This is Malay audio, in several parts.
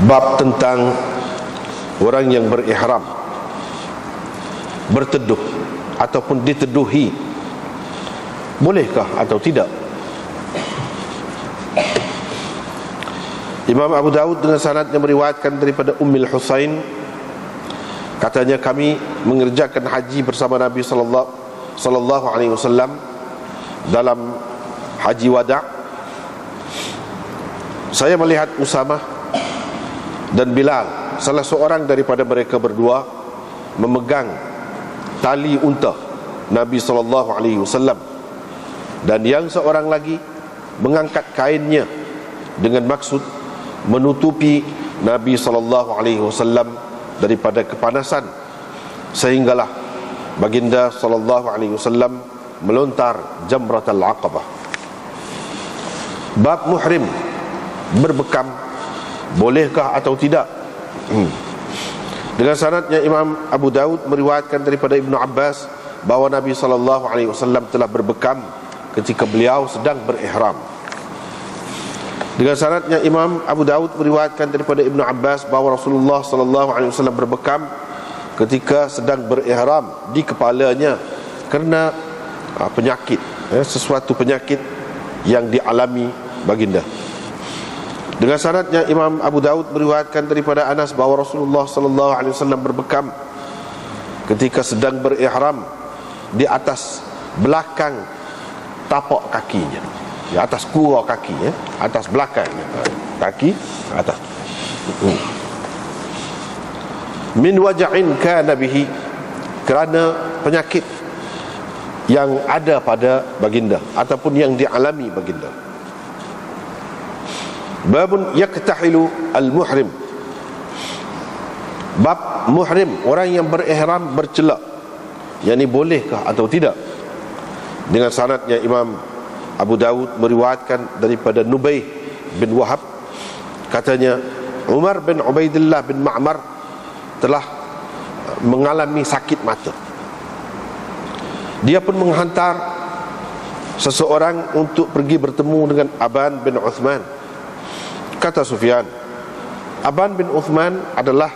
Bab tentang orang yang berihram berteduh ataupun diteduhi, bolehkah atau tidak? Imam Abu Daud dengan sanad yang meriwayatkan daripada Ummul Husain, katanya kami mengerjakan haji bersama Nabi sallallahu alaihi wasallam dalam haji wada'. Saya melihat Usamah dan Bilal, salah seorang daripada mereka berdua, memegang tali unta Nabi sallallahu alaihi wasallam, dan yang seorang lagi mengangkat kainnya dengan maksud menutupi Nabi sallallahu alaihi wasallam daripada kepanasan, sehinggalah baginda sallallahu alaihi wasallam melontar Jamratul Aqabah. Bab muhrim berbekam, bolehkah atau tidak? Dengan sanadnya Imam Abu Daud meriwayatkan daripada Ibnu Abbas bahawa Nabi sallallahu alaihi wasallam telah berbekam ketika beliau sedang berihram. Dengan sanadnya Imam Abu Daud meriwayatkan daripada Ibnu Abbas bahawa Rasulullah sallallahu alaihi wasallam berbekam ketika sedang berihram di kepalanya kerana penyakit, sesuatu penyakit yang dialami baginda. Dengan sanadnya Imam Abu Daud meriwayatkan daripada Anas bahawa Rasulullah sallallahu alaihi wasallam berbekam ketika sedang berihram di atas belakang tapak kakinya, di atas kura kaki, atas belakangnya, kaki atas. Min waja'in kana bihi, kerana penyakit yang ada pada baginda ataupun yang dialami baginda. Babun yaktahilu al-muhrim, bab muhrim, orang yang berihram bercelak, yakni bolehkah atau tidak? Dengan sanadnya Imam Abu Daud meriwayatkan daripada Nubaih bin Wahab, katanya Umar bin Ubaidillah bin Ma'mar telah mengalami sakit mata. Dia pun menghantar seseorang untuk pergi bertemu dengan Aban bin Uthman. Kata Sufyan, Aban bin Uthman adalah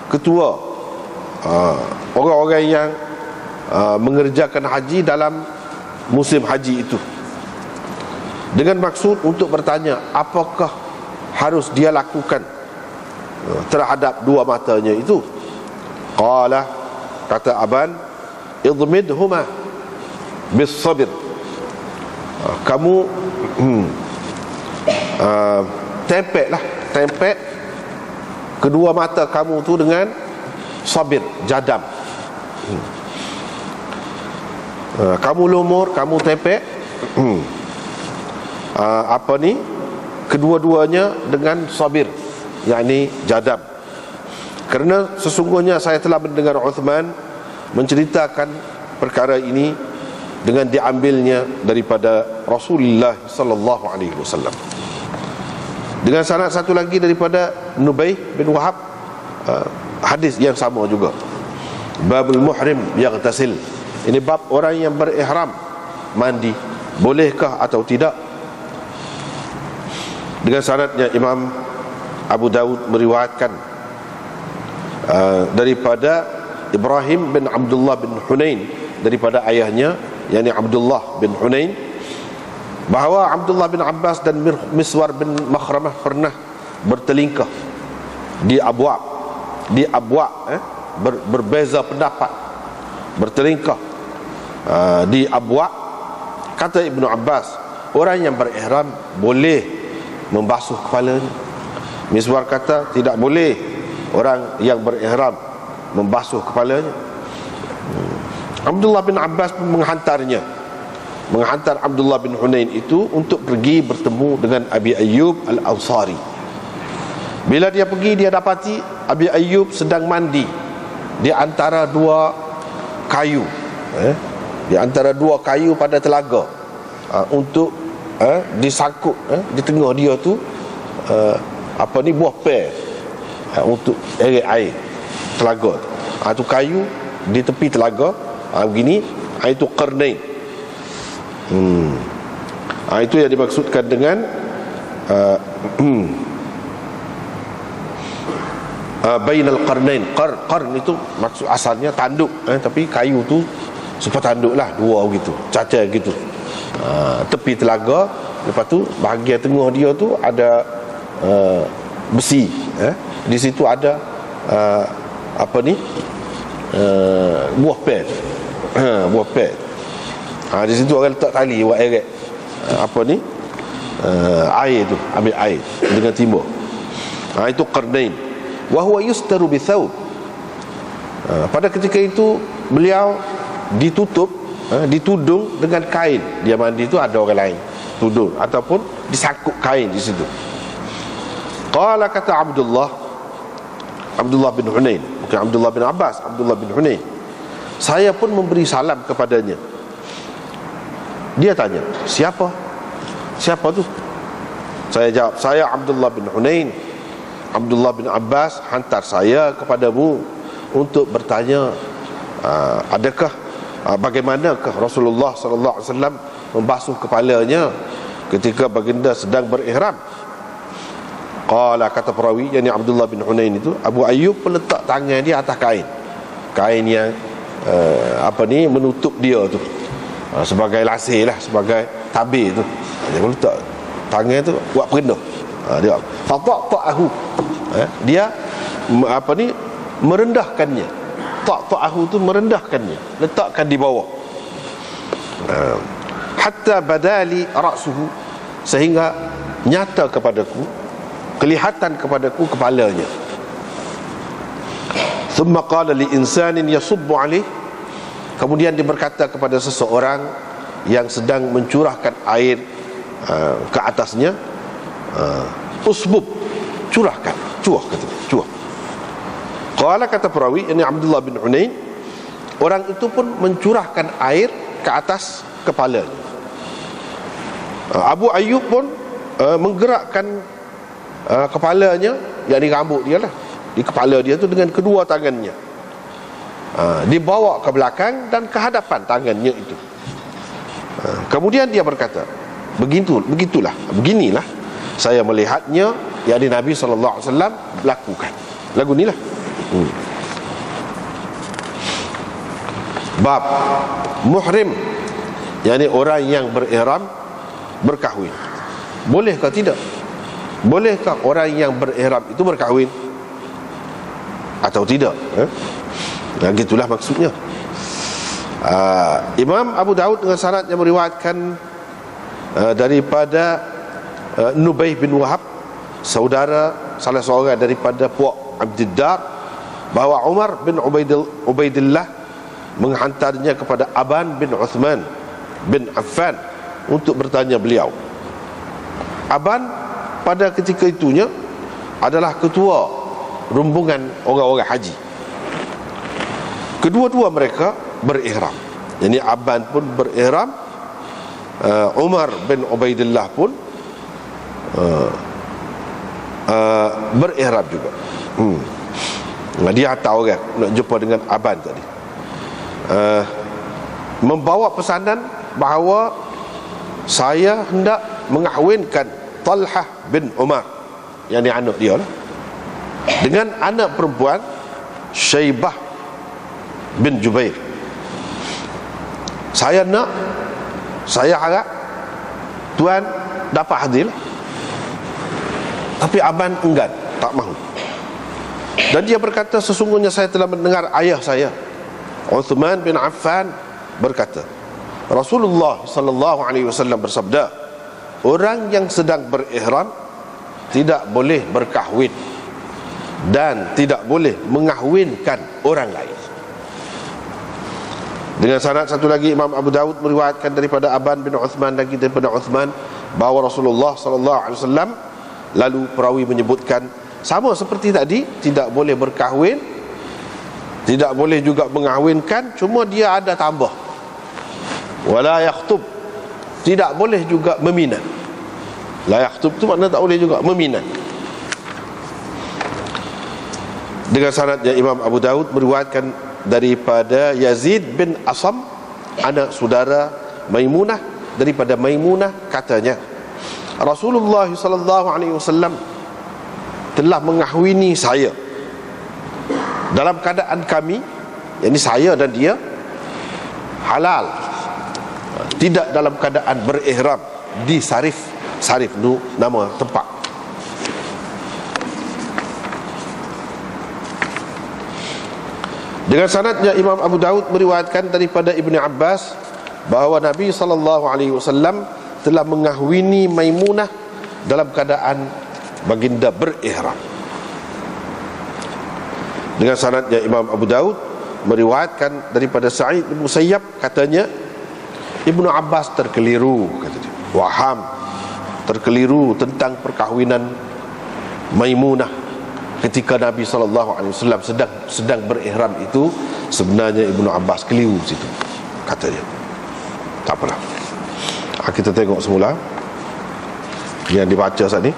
ketua orang-orang yang mengerjakan haji dalam musim haji itu, dengan maksud untuk bertanya apakah harus dia lakukan terhadap dua matanya itu. Qala, kata Aban, idmidhuma bis sabir, kamu tempek kedua mata kamu tu dengan sabir, jadam. Kamu lumur, kamu tempek kedua-duanya dengan sabir, yakni jadam. Kerana sesungguhnya saya telah mendengar Uthman menceritakan perkara ini dengan diambilnya daripada Rasulullah sallallahu alaihi wasallam. Dengan sanad satu lagi daripada Nubaih bin Wahab, hadis yang sama juga. Babul muhrim yaghtasil, ini bab orang yang berihram mandi, bolehkah atau tidak? Dengan sanadnya Imam Abu Daud meriwayatkan daripada Ibrahim bin Abdullah bin Hunain, daripada ayahnya yakni Abdullah bin Hunain, bahawa Abdullah bin Abbas dan Miswar bin Makhramah pernah bertelingkah di Abwa, berbeza pendapat, bertelingkah di Abwa. Kata Ibnu Abbas, orang yang berihram boleh membasuh kepalanya. Miswar kata tidak boleh orang yang berihram membasuh kepalanya. Abdullah bin Abbas pun menghantar Abdullah bin Hunain itu untuk pergi bertemu dengan Abi Ayyub Al-Ansari. Bila dia pergi, dia dapati Abi Ayyub sedang mandi di antara dua kayu, di antara dua kayu pada telaga, untuk disangkut di tengah dia tu buah per, untuk eret air telaga tu. Kayu di tepi telaga begini, itu qarnain. Itu yang dimaksudkan dengan bainal qarnain. Qarn itu maksud asalnya tanduk, tapi kayu tu supaya tanduk lah, dua gitu, caca gitu. Tepi telaga, lepas tu bahagian tengah dia tu ada besi, di situ ada buah pel, buah pel. Di situ orang letak tali buat eret air tu, ambil air dengan timur. Itu qarnain. Wa huwa yustaru bi thawb. Pada ketika itu beliau ditutup, ditudung dengan kain. Dia mandi itu ada orang lain tudung ataupun disangkut kain di situ. Qala, kata Abdullah bin Hunain, bukan Abdullah bin Abbas, Abdullah bin Hunain, saya pun memberi salam kepadanya. Dia tanya, siapa tu? Saya jawab, saya Abdullah bin Hunain. Abdullah bin Abbas hantar saya kepadamu untuk bertanya, bagaimanakah Rasulullah sallallahu alaihi wasallam membasuh kepalanya ketika baginda sedang berihram. Qala, kata perawi, yakni Abdullah bin Hunain itu, Abu Ayyub pun letak tangan dia atas kain yang menutup dia tu, sebagai lasih lah, sebagai tabir tu. Dia letak tangan tu buat perendah. Dia fata'ahu, dia merendahkannya. Ta'ahu tu merendahkannya, letakkan di bawah. Hatta badali ra'suhu, sehingga nyata kepadaku, kelihatan kepadaku kepalanya. Thumma qala li insanin yasubbu alaih, kemudian dia berkata kepada seseorang yang sedang mencurahkan air ke atasnya, usbub, curahkan, cuah. Qala, kata perawi, ini Abdullah bin Hunain, orang itu pun mencurahkan air ke atas kepalanya. Abu Ayyub pun menggerakkan kepalanya, yakni rambut dia lah, di kepala dia tu dengan kedua tangannya, dibawa ke belakang dan ke hadapan tangannya itu. Kemudian dia berkata, beginilah saya melihatnya, yakni Nabi sallallahu alaihi wasallam lakukan. Lagu ni lah. Bab muhrim, yakni orang yang berihram berkahwin. Bolehkah tidak? Bolehkah orang yang berihram itu berkahwin atau tidak? Gitulah maksudnya. Imam Abu Daud dengan sanad yang meriwayatkan daripada Nubaih bin Wahab, salah seorang daripada puak Abdiddar, bahawa Umar bin Ubaidillah menghantarnya kepada Aban bin Uthman bin Affan untuk bertanya beliau. Aban pada ketika itunya adalah ketua rombongan orang-orang haji. Kedua-dua mereka berihram. Jadi Aban pun berihram, Umar bin Ubaidillah pun berihram juga. Dia hantar orang nak jumpa dengan Aban tadi, membawa pesanan bahawa saya hendak mengahwinkan Talhah bin Umar, yang ni anak dia lah, dengan anak perempuan Syaibah bin Jubair. Saya harap tuan dapat hadir, tapi Aban enggan, tak mahu. Dan dia berkata, sesungguhnya saya telah mendengar ayah saya Uthman bin Affan berkata, Rasulullah sallallahu alaihi wasallam bersabda, orang yang sedang berihram tidak boleh berkahwin dan tidak boleh mengahwinkan orang lain. Dengan sanad satu lagi, Imam Abu Daud meriwayatkan daripada Aban bin Uthman, lagi daripada Uthman, bahawa Rasulullah sallallahu alaihi wasallam, lalu perawi menyebutkan sama seperti tadi, tidak boleh berkahwin, tidak boleh juga mengahwinkan, cuma dia ada tambah, wala yakhtub, tidak boleh juga meminat. La yakhtub tu makna tak boleh juga meminat. Dengan sanadnya Imam Abu Daud meriwayatkan daripada Yazid bin Asam, anak saudara Maimunah, daripada Maimunah katanya, Rasulullah sallallahu alaihi wasallam telah mengahwini saya dalam keadaan kami, yakni saya dan dia, halal, tidak dalam keadaan berihram di Sarif. Sarif itu nama tempat. Dengan sanadnya Imam Abu Daud meriwayatkan daripada Ibnu Abbas bahawa Nabi SAW telah mengahwini Maimunah dalam keadaan baginda berihram. Dengan sanadnya Imam Abu Daud meriwayatkan daripada Sa'id bin Musayyab, katanya Ibnu Abbas terkeliru, kata dia, waham, terkeliru tentang perkahwinan Maimunah ketika Nabi SAW sedang berihram itu. Sebenarnya Ibnu Abbas keliru situ, kata dia. Tak apalah, kita tengok semula yang dibaca saat ni.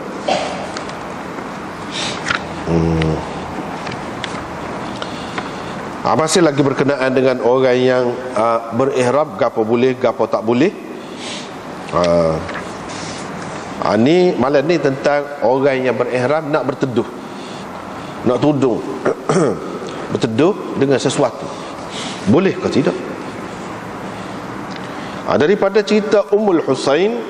Masih lagi berkenaan dengan orang yang berihram, gapo boleh, gapo tak boleh. Ni malam ni tentang orang yang berihram nak berteduh, nak tudung berteduh dengan sesuatu, boleh ke tidak? Daripada cerita Ummul Husain,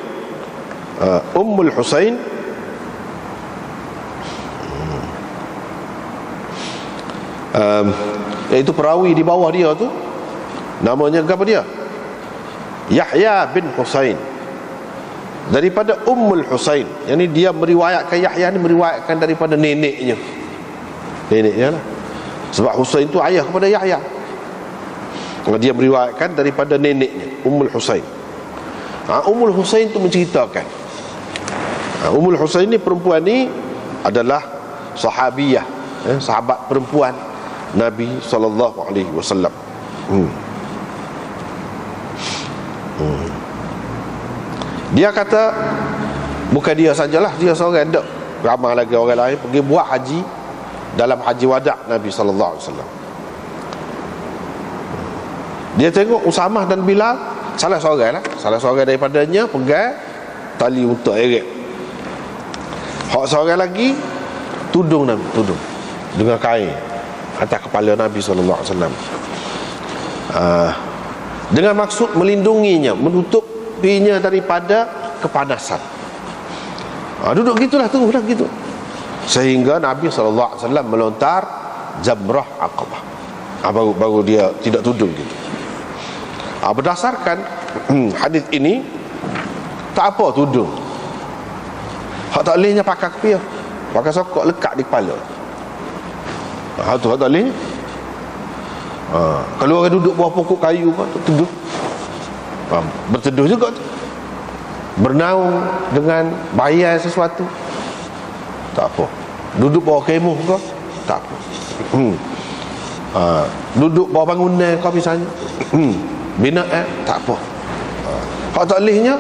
iaitu perawi di bawah dia tu, namanya apa dia? Yahya bin Husain. Daripada Ummul Husain, yang ni dia meriwayatkan, Yahya ni meriwayatkan daripada neneknya lah, sebab Husain tu ayah kepada Yahya. Dia meriwayatkan daripada neneknya, Ummul Husain. Ummul Husain tu menceritakan, Ummul Husain ni, perempuan ni adalah sahabiyah, sahabat perempuan Nabi SAW. Dia kata, bukan dia sajalah, dia seorang, tak ramai lagi orang lain pergi buat haji dalam haji wada' Nabi SAW. Dia tengok Usamah dan Bilal, salah seorang daripadanya pegang tali untuk eret. Hak seorang lagi tudung dengan kain atas kepala Nabi SAW, dengan maksud melindunginya, menutupinya daripada kepanasan. Duduk gitulah, tunggulah gitu, sehingga Nabi SAW melontar Jamrah Aqabah. Baru dia tidak tudung gitu. Berdasarkan hadis ini, tak apa tudung. Hak tak bolehnya pakai kepiah, pakai sokok lekat di kepala. Tu hak tak boleh. Kalau orang duduk bawah pokok kayu pun teduh, berteduh juga tu. Bernaung dengan bayar sesuatu, tak apa. Duduk bawah kemah kau, tak apa. Duduk bawah bangunan kau misalnya, binaan, tak apa. Hak tak bolehnya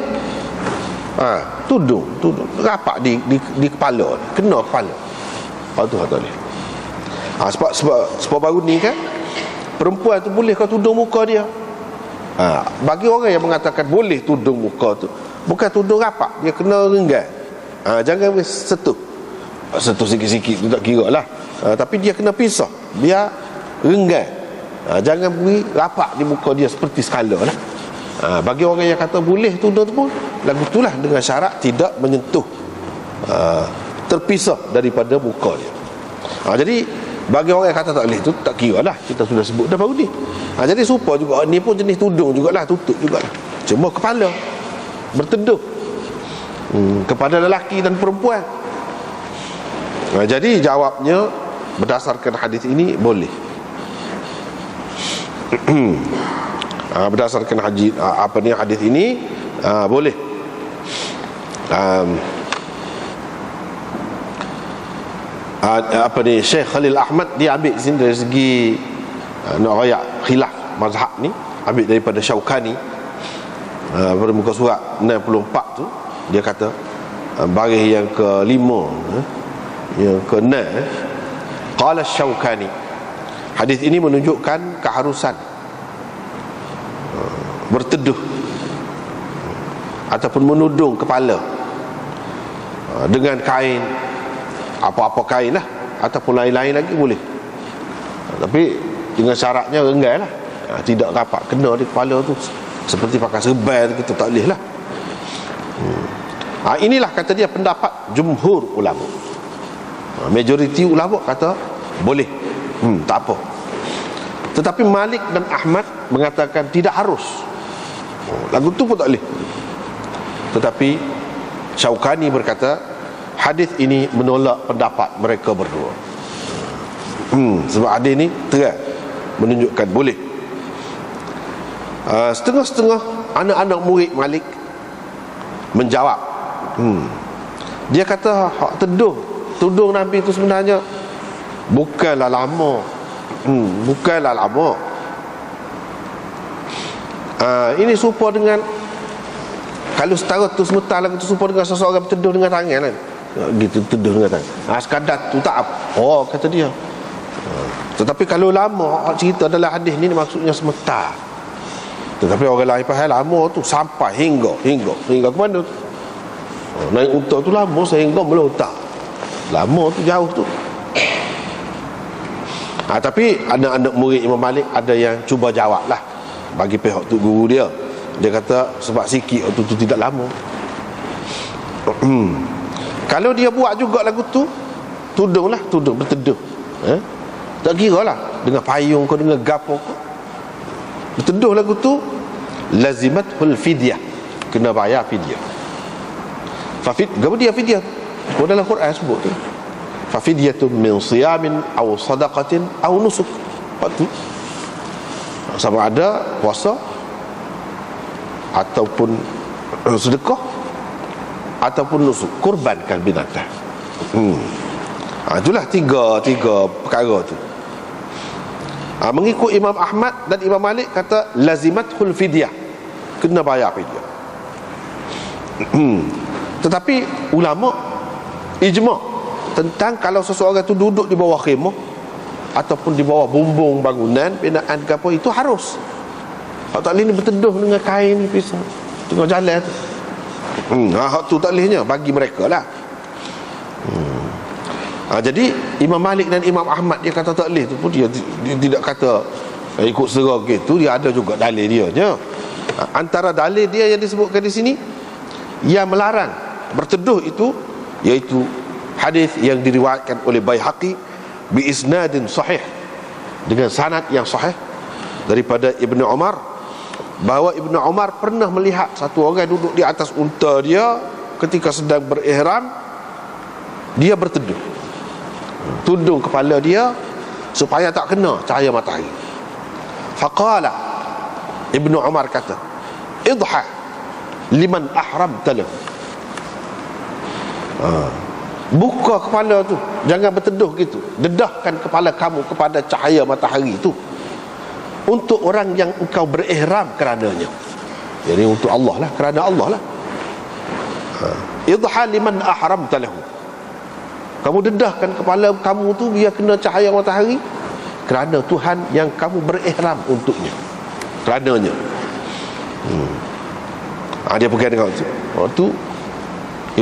tudung rapat di kepala, kena kepala. Tu hak tak boleh. Sebab baru ni kan, perempuan tu boleh kau tudung muka dia. Bagi orang yang mengatakan boleh tudung muka tu, bukan tudung rapat, dia kena renggang. Jangan sentuh sikit-sikit tu tak kira lah. Tapi dia kena pisah, biar renggang. Jangan beri rapat di muka dia seperti skala lah. Bagi orang yang kata boleh tudung tu pun lagu itulah, dengan syarat tidak menyentuh, terpisah daripada muka dia. Jadi bagi orang yang kata tak boleh tu, tak kira lah, kita sudah sebut dah baru ni. Jadi serupa juga ni pun jenis tudung jugalah, tutup jugalah, cuma kepala berteduh kepada lelaki dan perempuan. Jadi jawabnya berdasarkan hadis ini boleh. Berdasarkan hadis ini boleh. Syekh Khalil Ahmad dia ambil di sini dari segi nak rayak khilaf mazhab ni, ambil daripada Syaukani pada muka surat 64 tu. Dia kata baris yang ke-5, yang ke-6, qala Syaukani, hadis ini menunjukkan keharusan berteduh ataupun menudung kepala dengan kain, apa-apa kain lah, ataupun lain-lain lagi boleh. Tapi dengan syaratnya renggai lah, tidak rapat kena di kepala tu, seperti pakai serban kita tak boleh lah. Inilah kata dia pendapat jumhur ulama. Majoriti ulama kata boleh, tak apa. Tetapi Malik dan Ahmad mengatakan tidak harus, lagu tu pun tak boleh. Tetapi Syaukani berkata hadis ini menolak pendapat mereka berdua. Sebab hadis ni terang menunjukkan boleh. Setengah-setengah anak-anak murid Malik menjawab, dia kata hak tudung Nabi itu sebenarnya bukanlah lama, bukanlah lama. Ini serupa dengan, kalau setara tu semetar lagu tu serupa dengan seseorang berteduh dengan tangan kan, gitu, teduh dengan tangan. Sekadar tu tak apa, kata dia. Tetapi kalau lama, cerita dalam hadis ni maksudnya semetar. Tetapi orang lain faham lama tu sampai hingga ke mana tu? Naik unta tu lama sehingga melontar. Lama tu jauh tu. Tapi anak-anak murid Imam Malik ada yang cuba jawab lah bagi pihak tu guru dia. Dia kata sebab sikit waktu tu tidak lama. Kalau dia buat juga lagu tu, tudung berteduh. Tak kira lah dengan payung kau, dengan gapo kau, berteduh lagu tu, lazimatul fidyah, kena bayar fidyah. Gapo dia fidyah? Kau dalam Quran sebut tu, fa fidyatun min siyamin aw sadaqatin aw nusuk. Waktu sama ada puasa ataupun sedekah ataupun nusuk, kurbankan binatang. Itulah tiga perkara tu. Mengikut Imam Ahmad dan Imam Malik kata lazimatul fidyah, kena bayar fidyah. Tetapi ulama ijma' tentang kalau seseorang tu duduk di bawah khemah ataupun di bawah bumbung bangunan binaan ke apa, itu harus. Hak tak boleh ni berteduh dengan kain ni pisau tengah jalan tu. Hak tu tak bolehnya bagi mereka lah. Jadi Imam Malik dan Imam Ahmad dia kata tak boleh tu pun dia tidak kata ikut serah gitu, dia ada juga dalil dia nya. Antara dalil dia yang disebutkan di sini yang melarang berteduh itu, iaitu hadis yang diriwayatkan oleh Baihaqi bi isnadin sahih, dengan sanad yang sahih daripada Ibnu Umar, bahawa Ibnu Umar pernah melihat satu orang duduk di atas unta dia ketika sedang berihram, dia berteduh, tudung kepala dia supaya tak kena cahaya matahari. Faqala, Ibnu Umar kata, idha liman ahramta lahu. Buka kepala tu, jangan berteduh gitu, dedahkan kepala kamu kepada cahaya matahari itu untuk orang yang engkau berihram kerananya. Jadi untuk Allah lah, kerana Allah lah. Idha liman ahramta lahu, kamu dedahkan kepala kamu tu biar kena cahaya matahari kerana Tuhan yang kamu berihram untuknya, kerananya. Dia pegang dengan tu. Waktu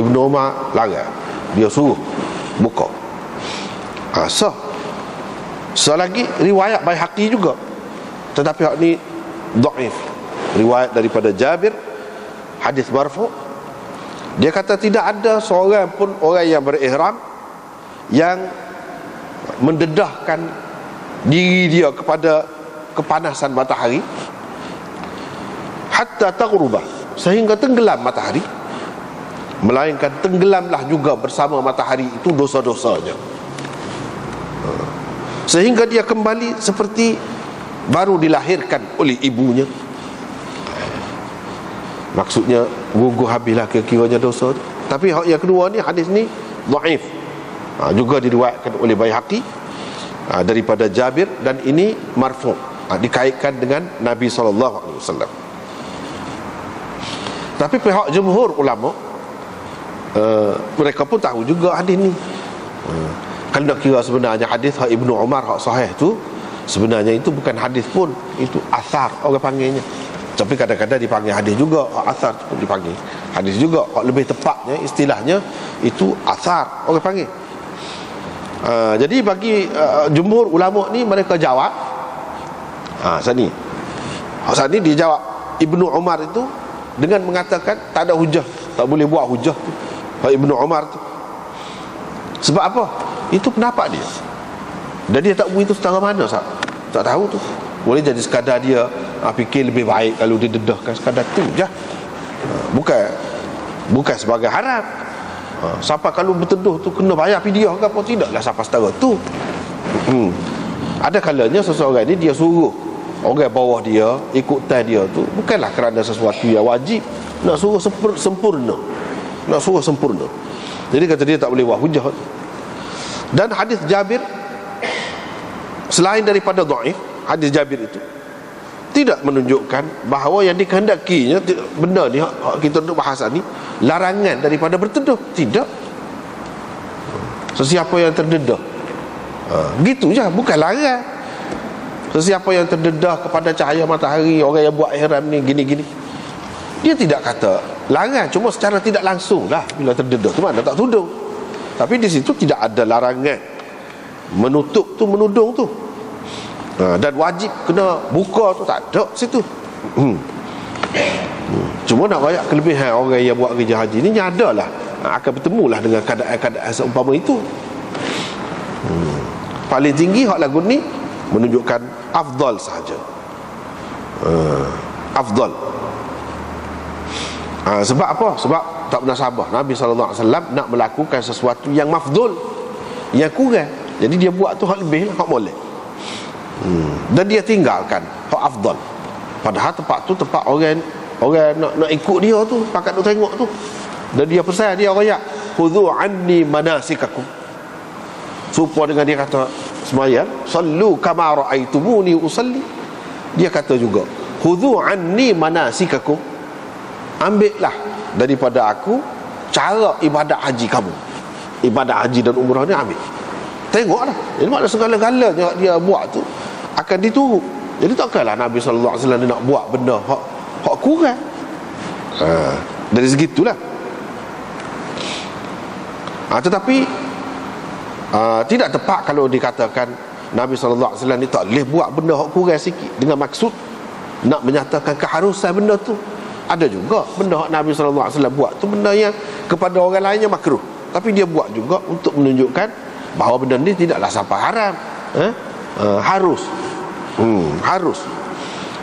Ibnu Umar larang, dia suruh buka. Lagi riwayat Baihaqi juga, tetapi hak ni dhaif, riwayat daripada Jabir, hadis marfu'. Dia kata tidak ada seorang pun orang yang berihram yang mendedahkan diri dia kepada kepanasan matahari hatta taghruba, sehingga tenggelam matahari, melainkan tenggelamlah juga bersama matahari itu dosa-dosanya, sehingga dia kembali seperti baru dilahirkan oleh ibunya. Maksudnya gugur habislah kira-kiranya dosa. Tapi yang kedua ni, hadis ni dhaif, juga diriwayatkan oleh Baihaqi daripada Jabir, dan ini marfu', dikaitkan dengan Nabi SAW. Tapi pihak jumhur ulama, mereka pun tahu juga hadis ni. Kalau nak kira sebenarnya hadis Ibnu Umar hak sahih tu, sebenarnya itu bukan hadis pun, itu athar orang panggilnya. Tapi kadang-kadang dipanggil hadis juga, athar pun dipanggil hadis juga. Lebih tepatnya istilahnya itu athar orang panggil. Jadi bagi jumhur ulama ni, mereka jawab saat ni dia jawab Ibnu Umar itu dengan mengatakan tak ada hujah, tak boleh buat hujah tu Ibnu Umar tu. Sebab apa? Itu pendapat dia, dan dia tak begitu setara mana, tak tahu tu. Boleh jadi sekadar dia fikir lebih baik kalau dia dedahkan sekadar tu je, bukan sebagai haram. Siapa kalau berteduh tu kena bayar fidyah ke apa, tidaklah siapa setara tu. Ada kalanya seseorang ni dia suruh orang bawah dia ikut tan dia tu, bukanlah kerana sesuatu yang wajib, nak suruh sempurna. Jadi kata dia tak boleh buat hujah. Dan hadis Jabir, selain daripada dhaif, hadis Jabir itu tidak menunjukkan bahawa yang dikehendakinya benda ni kita duduk bahas ni larangan daripada berteduh. Tidak. Sesiapa yang terdedah, gitu je, bukan larang. Sesiapa yang terdedah kepada cahaya matahari, orang yang buat ihram ni gini-gini, dia tidak kata larang, cuma secara tidak langsung lah. Bila terdedah tu mana tak tudung, tapi di situ tidak ada larangan menutup tu, menudung tu. Dan wajib kena buka tu tak ada situ. Cuma nak rayak kelebihan orang yang buat kerja haji ni, nyadalah akan bertemulah dengan keadaan-keadaan seumpama itu. Paling tinggi hak lagu ni menunjukkan afdal sahaja. Afdal. Sebab apa? Sebab tak pernah sabar Nabi SAW nak melakukan sesuatu yang mafdul, yang kurang. Jadi dia buat tu hak lebih lah, hak boleh. Dan dia tinggalkan hak afdal. Padahal tempat tu tempat orang nak ikut dia tu, pakat nak tengok tu. Dan dia pesan, dia rakyat, khudhu anni manasikakum. Supaya dengan dia kata sembahyang, sallu kama ra'aitumuni usalli. Dia kata juga, khudhu anni manasikakum, ambillah daripada aku cara ibadat haji kamu. Ibadat haji dan umrah ni ambil. Tengoklah. Jadi maknanya segala-galanya dia buat tu akan diturut. Jadi takkanlah Nabi SAW dia nak buat benda hak kurang. Dari segitulah. Tetapi tidak tepat kalau dikatakan Nabi SAW ni tak boleh buat benda hak kurang sikit dengan maksud nak menyatakan keharusan benda tu. Ada juga benda hak Nabi SAW buat tu benda yang kepada orang lainnya makruh, tapi dia buat juga untuk menunjukkan bahawa benda ni tidaklah sampai haram. Harus.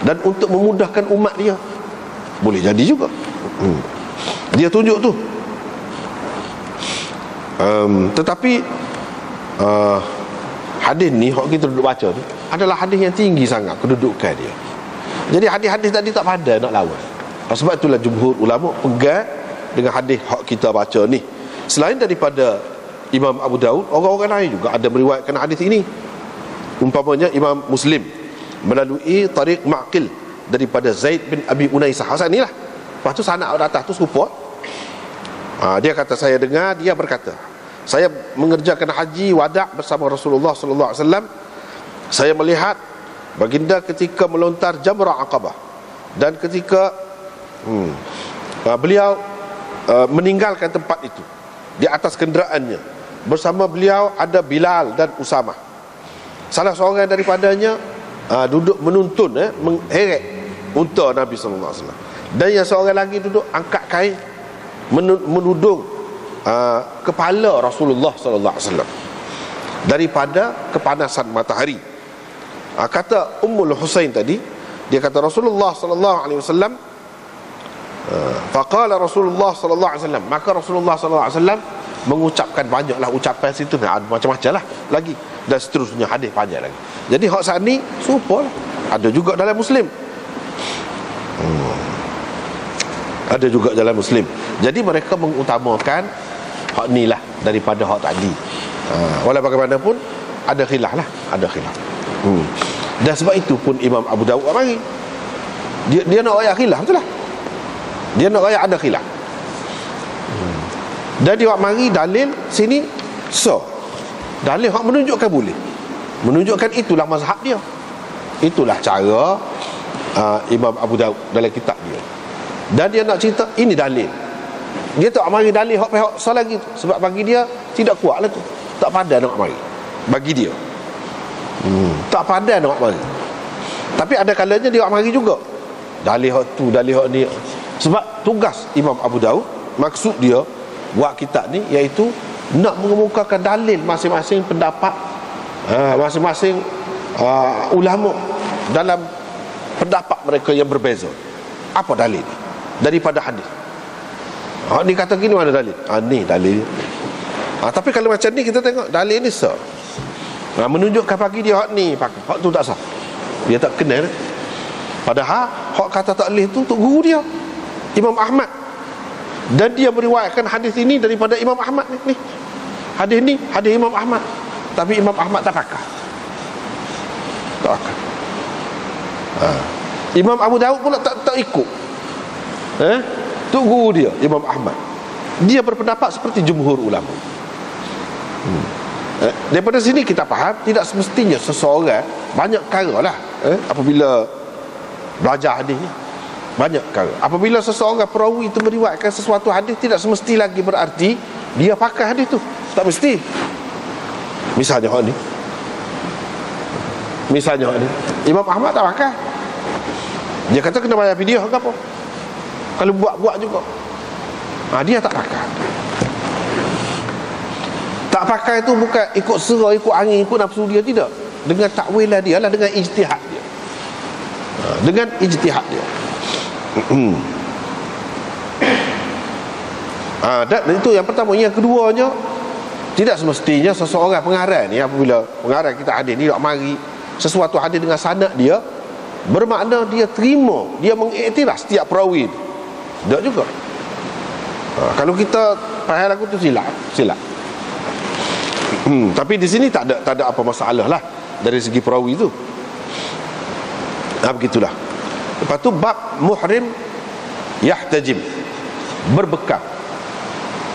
Dan untuk memudahkan umat dia, boleh jadi juga. Dia tunjuk tu. Tetapi hadis ni hak kita duduk baca tu adalah hadis yang tinggi sangat kedudukan dia. Jadi hadis-hadis tadi tak pandai nak lawan. Sebab itulah jumhur ulama pegang dengan hadis hak kita baca ni. Selain daripada Imam Abu Daud, orang-orang lain juga ada meriwayatkan hadis ini. Umpamanya Imam Muslim melalui tariq Ma'qil daripada Zaid bin Abi Unaisah. Asal ni lah. Lepas tu sanad atas tu serupa. Dia kata, saya dengar dia berkata, saya mengerjakan haji wada' bersama Rasulullah sallallahu alaihi wasallam. Saya melihat baginda ketika melontar Jamrah Aqabah, dan ketika beliau meninggalkan tempat itu di atas kenderaannya. Bersama beliau ada Bilal dan Usamah. Salah seorang daripadanya duduk menuntun, mengheret unta Nabi sallallahu alaihi wasallam. Dan yang seorang lagi duduk angkat kain menudung kepala Rasulullah sallallahu alaihi wasallam daripada kepanasan matahari. Kata Ummul Husain tadi, dia kata Rasulullah sallallahu alaihi wasallam, faqala Rasulullah sallallahu alaihi wasallam, maka Rasulullah sallallahu alaihi wasallam mengucapkan banyaklah ucapan situ, macam-macam lah lagi, dan seterusnya, hadis panjang lagi. Jadi hak saat ni serupa lah. Ada juga dalam Muslim. Ada juga dalam Muslim. Jadi mereka mengutamakan hak ni lah daripada hak tadi. Walau bagaimanapun ada khilaf lah, ada khilaf. Dan sebab itu pun Imam Abu Daud mari dia nak ayat khilaf, betul lah. Dia nak ayat ada khilaf. Dan dia mari dalil sini, so dalil hak menunjukkan boleh, menunjukkan itulah mazhab dia, itulah cara Imam Abu Daud dalam kitab dia. Dan dia nak cerita ini dalil. Dia tak mari dalil hak pihak so lagi tu, sebab bagi dia tidak kuat lah tu. tak pandai nak mari bagi dia. Tak pandai nak mari. Tapi ada kalanya dia nak mari juga. Dalih hak tu, dalih hak ni. Sebab tugas Imam Abu Daud, maksud dia buat kitab ni iaitu nak mengemukakan dalil masing-masing pendapat masing-masing ulama dalam pendapat mereka yang berbeza. Apa dalil daripada hadis? Ni kata gini, mana dalil? Ni dalil. Tapi kalau macam ni kita tengok dalil ni sah. Menunjukkan bagi dia hak ni, hak tu tak sah. Dia tak kenal. Padahal hak kata tak boleh tu untuk guru dia, Imam Ahmad. Dan dia meriwayatkan hadis ini daripada Imam Ahmad ni. Hadis ni hadis Imam Ahmad. Tapi Imam Ahmad tak pakai. Tak pakai. Imam Abu Daud pula tak ikut. Tu guru dia, Imam Ahmad. Dia berpendapat seperti jumhur ulama. Daripada sini kita faham tidak semestinya seseorang, banyak perkara lah apabila belajar hadis ni, banyak perkara. Apabila seseorang perawi itu meriwayatkan sesuatu hadis, tidak semesti lagi berarti dia pakai hadis tu. Tak mesti. Misalnya hak ni, Imam Ahmad tak pakai. Dia kata kena bayar fidyah ke apa. Kalau buat juga, dia tak pakai. Tak pakai itu bukan ikut serah, ikut angin, ikut nafsu dia, tidak. Dengan takwilah dia lah, dengan ijtihad dia. Dengan ijtihad dia. Dan itu yang pertama. Yang keduanya, tidak semestinya seseorang pengarang ni, apabila pengarang kita hadis ni nak mari sesuatu hadis dengan sanad dia, bermakna dia terima, dia mengiktiraf setiap perawi itu. Tak juga. Kalau kita faham lagu tu silap. Tapi di sini tak ada apa masalah lah dari segi perawi itu. Begitulah. Lepas tu bab muhrim yahtajim, berbekam,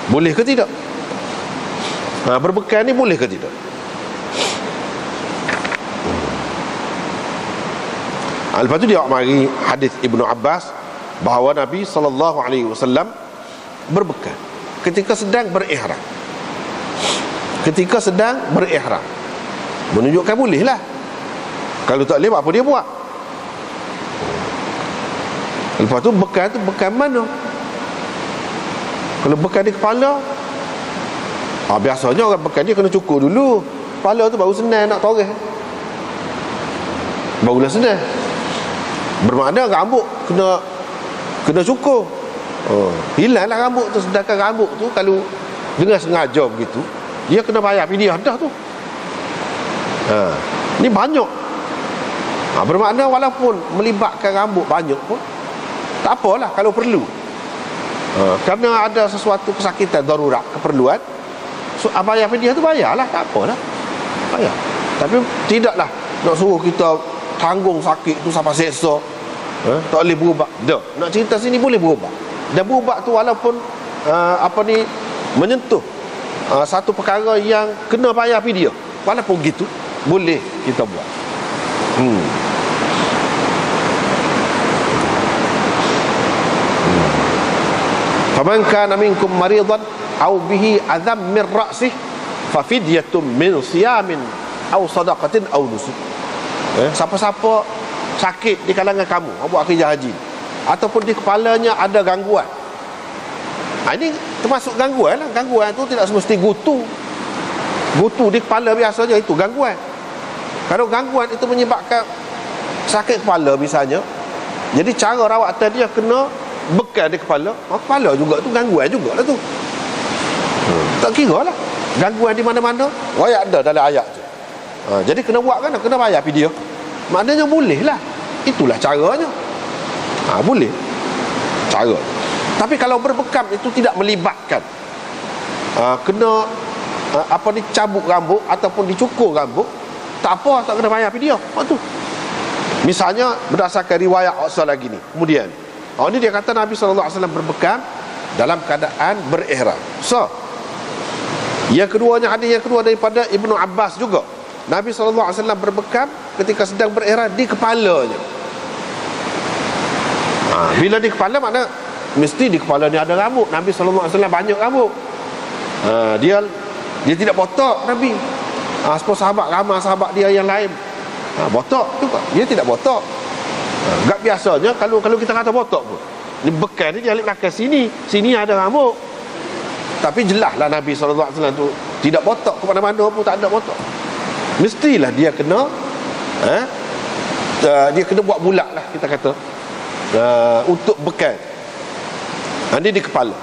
boleh ke tidak? Berbekam ni boleh ke tidak? Lepas tu dia mari hadis Ibnu Abbas bahawa Nabi SAW berbekam ketika sedang berihram. Menunjukkan boleh lah. Kalau tak boleh, apa dia buat? Lepas tu bekam mana? Kalau bekam di kepala, biasanya orang bekam dia kena cukur dulu. Kepala tu baru senang nak toreh, barulah senang. Bermakna rambut kena cukur. Hilanglah rambut tu. Sedangkan rambut tu kalau dengan sengaja begitu, dia kena bayar fidyah dah tu. Ni banyak. Bermakna walaupun melibatkan rambut banyak pun tak apalah kalau perlu. Kerana ada sesuatu kesakitan darurat, keperluan, so bayar fidyah tu bayarlah, tak apalah, bayar. Tapi tidaklah nak suruh kita tanggung sakit tu sampai seksa. Tak boleh berubah. Dah, nak cerita sini boleh berubah. Dan berubah tu walaupun menyentuh satu perkara yang kena bayar fidyah, walaupun gitu boleh kita buat. Faman kana minkum maridan aw bihi adzam min ra'sih fa fidyatun min siyamin aw sadaqatin aw nusuk. Siapa-siapa sakit di kalangan kamu buat kerja haji, ataupun di kepalanya ada gangguan, ini termasuk gangguan lah. Gangguan tu tidak semesti gutu di kepala biasanya, itu gangguan. Kalau gangguan itu menyebabkan sakit kepala misalnya, jadi cara rawatan dia kena bekal di kepala. Kepala juga tu gangguan jugalah tu. Tak kira lah gangguan di mana-mana, ayat ada dalam ayat tu. Jadi kena buat kan, kena bayar fidyah. Maknanya boleh lah. Itulah caranya. Boleh cara. Tapi kalau berbekam itu tidak melibatkan kena cabuk rambut ataupun dicukur rambut, tak apa, tak kena bayar fidyah. Tu misalnya berdasarkan riwayat asal lagi ni. Kemudian ini dia kata Nabi SAW berbekam dalam keadaan berihram. So yang keduanya, hadis yang kedua daripada Ibnu Abbas juga, Nabi SAW berbekam ketika sedang berihram di kepalanya. Bila di kepala, makna mesti di kepala ni ada rambut. Nabi SAW banyak rambut. Dia Dia tidak botak Nabi. Sebab sahabat ramai sahabat dia yang lain botak juga, dia tidak botak. Enggak biasanya kalau kita kata botak pun, ni bekal ni jalik belakang sini ada rambut. Tapi jelaslah Nabi SAW tu tidak botak ke mana-mana pun, tak ada botak. Mestilah dia kena dia kena buat bulat lah, kita kata, untuk bekal. Ini di kepala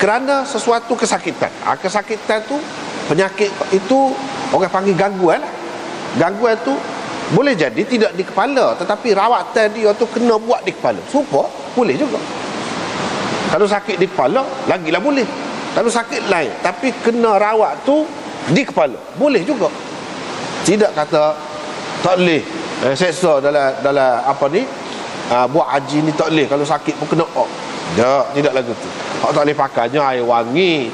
kerana sesuatu kesakitan. Kesakitan tu, penyakit itu orang panggil gangguan lah. Gangguan tu boleh jadi tidak di kepala, tetapi rawatan dia tu kena buat di kepala. Supaya boleh juga. Kalau sakit di kepala, lagilah boleh. Kalau sakit lain tapi kena rawat tu di kepala, boleh juga. Tidak kata tak boleh seksa dalam apa ni, buat haji ni tak boleh, kalau sakit pun kena tidak lagu tu. Tak boleh pakainya air wangi,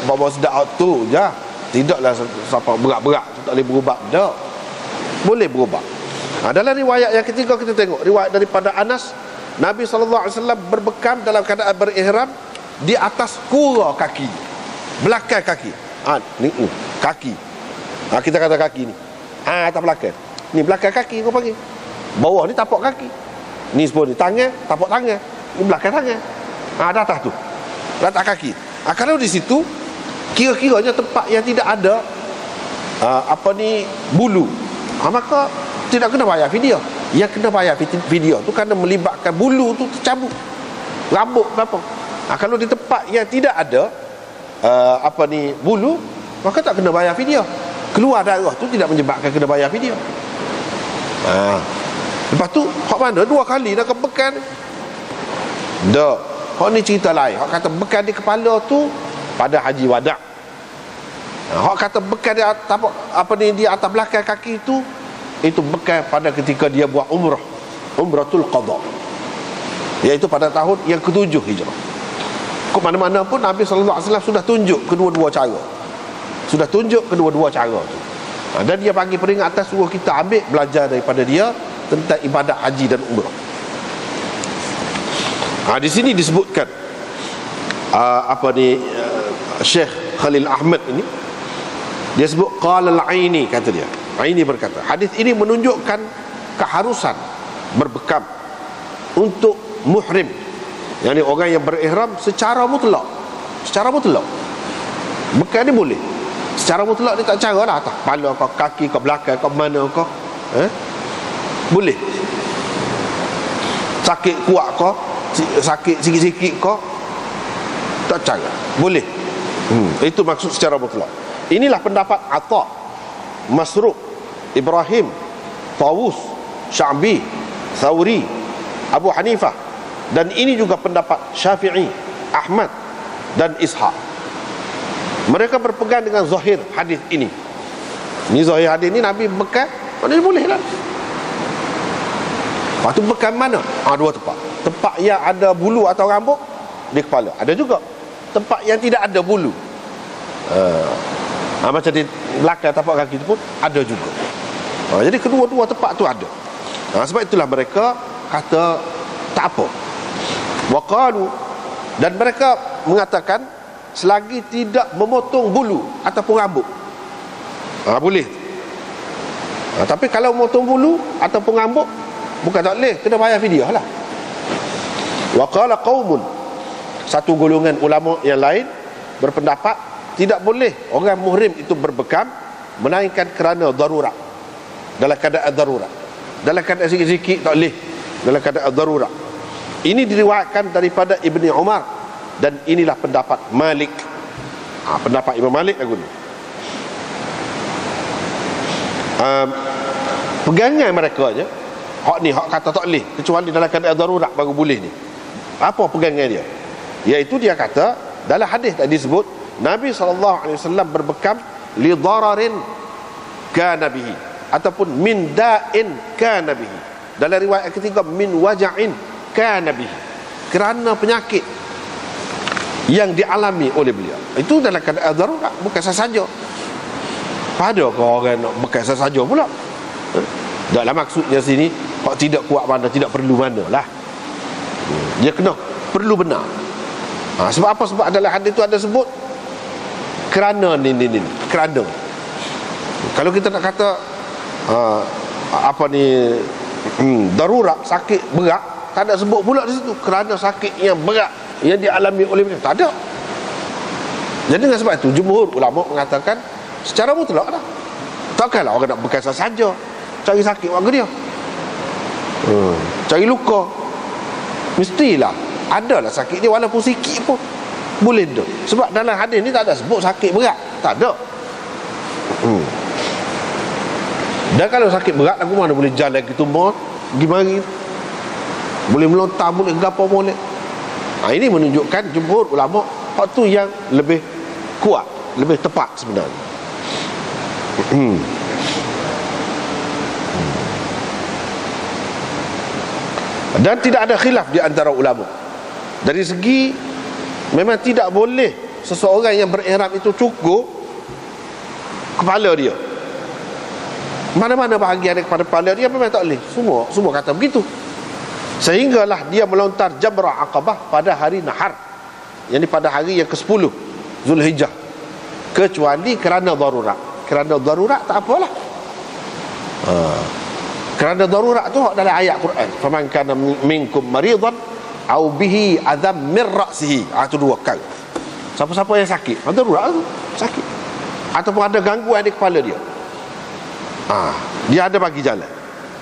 bawa sedap tu je. Tidaklah sampai berat-berat tu tak boleh berubat. Tak boleh berubat. Dalam riwayat yang ketiga kita tengok riwayat daripada Anas, Nabi SAW berbekam dalam keadaan berihram di atas kura kaki, belakang kaki. Ni kaki. Kita kata kaki ni. Atas belakang. Ni belakang kaki kau panggil. Bawah ni tapak kaki. Ni sepuluh ni tangan, tapak tangan. Ni belakang tangan. Ada atas tu. Atas kaki. Kalau di situ kira-kiranya tempat yang tidak ada bulu, maka tidak kena bayar fidyah. Yang kena bayar fidyah tu kerana melibatkan bulu tu tercabut, rambut apa. Kalau di tempat yang tidak ada bulu, maka tak kena bayar fidyah. Keluar darah tu tidak menyebabkan kena bayar fidyah. Lepas tu hak mana 2 kali dah kebekan. Dak. Hak ni cerita lain. Hak kata bekan di kepala tu pada haji wada'. Hak kata bekan di di atas belakang kaki itu bekan pada ketika dia buat umrah, umratul qada, iaitu pada tahun yang ke-7 Hijrah. Ke mana-mana pun Nabi SAW sudah tunjuk kedua-dua cara. Sudah tunjuk kedua-dua cara tu. Dan dia bagi peringatan, suruh kita ambil belajar daripada dia tentang ibadat haji dan umrah. Di sini disebutkan Syekh Khalil Ahmad ini, dia sebut qala al-Aini, kata dia. Aini berkata, hadis ini menunjukkan keharusan berbekam untuk muhrim, yakni orang yang berihram secara mutlak. Secara mutlak bekam ni boleh. Secara mutlak ni tak cara lah, atas kepala kau, kaki kau, belakang kau, mana kau, boleh. Sakit kuat kau, sakit sikit-sikit kau, tak cara, boleh. Itu maksud secara mutlak. Inilah pendapat Atha, Masruq, Ibrahim, Tawus, Sya'bi, Thawri, Abu Hanifah. Dan ini juga pendapat Syafi'i, Ahmad dan Ishaq. Mereka berpegang dengan zahir hadis ini. Ni zahir hadis ni, Nabi bekam, maknanya boleh lah. Lepas tu bekam mana? 2 tempat. Tempat yang ada bulu atau rambut di kepala, ada juga tempat yang tidak ada bulu. Macam di belakang tapak kaki itu pun ada juga. Jadi kedua-dua tempat tu ada. Sebab itulah mereka kata tak apa. Waqalu, dan mereka mengatakan selagi tidak memotong bulu ataupun rambut, boleh. Tapi kalau memotong bulu ataupun rambut, bukan tak boleh, kena bayar fidyah lah. Waqala qaumun, satu golongan ulama yang lain berpendapat tidak boleh orang muhrim itu berbekam melainkan kerana darurat. Dalam keadaan darurat, dalam keadaan sikit-sikit tak boleh, dalam keadaan darurat. Ini diriwayatkan daripada Ibni Umar, dan inilah pendapat Malik. Pendapat Imam Malik lagu ni. Pegangan mereka je hak ni, hak kata tak boleh kecuali dalam keadaan darurat baru boleh ni. Apa pegangan dia? Iaitu dia kata dalam hadis tadi disebut Nabi SAW berbekam li dararin kana bihi, ataupun min da'in kana bihi. Dalam riwayat ketiga min waja'in kana bihi, kerana penyakit yang dialami oleh beliau. Itu dalam keadaan darurat, bukan sesaja. Pada kau orang nak bekas sesaja pula. Dalam maksudnya sini hak tidak kuat mana, tidak perlu mana lah. Dia kena perlu benar. Sebab apa? Sebab dalam hadis itu ada sebut kerana ni. Kerana kalau kita nak kata darurat, sakit berat, tak ada sebut pula di situ kerana sakit yang berat yang dialami oleh mereka, tak ada. Jadi dengan sebab itu jumhur ulama mengatakan secara mutlak dah, takkanlah orang nak berkasar saja cari sakit warga dia, cari luka, mestilah adalah sakit dia walaupun sikit pun boleh tu. Sebab dalam hadis ni tak ada sebut sakit berat, tak ada. Dan kalau sakit berat aku mana boleh jalan ke tumbang, pergi mari, boleh melontar, boleh gapo boleh. Ini menunjukkan jumhur ulama hak tu yang lebih kuat, lebih tepat sebenarnya. Dan tidak ada khilaf di antara ulama dari segi memang tidak boleh seseorang yang berihram itu cukup kepala dia, mana-mana bahagian kepada kepala dia memang tak boleh. Semua kata begitu. Sehinggalah dia melontar Jamrah Aqabah pada hari Nahar, yang pada hari yang ke-10 Zulhijjah, kecuali kerana darurat. Kerana darurat tak apalah. Kerana darurat tu dalam ayat Quran, faman kana minkum maridan au bihi adzam min ra'sihi, itu dua kali. Siapa-siapa yang sakit, darurat tu sakit, ataupun ada gangguan di kepala dia, dia ada bagi jalan,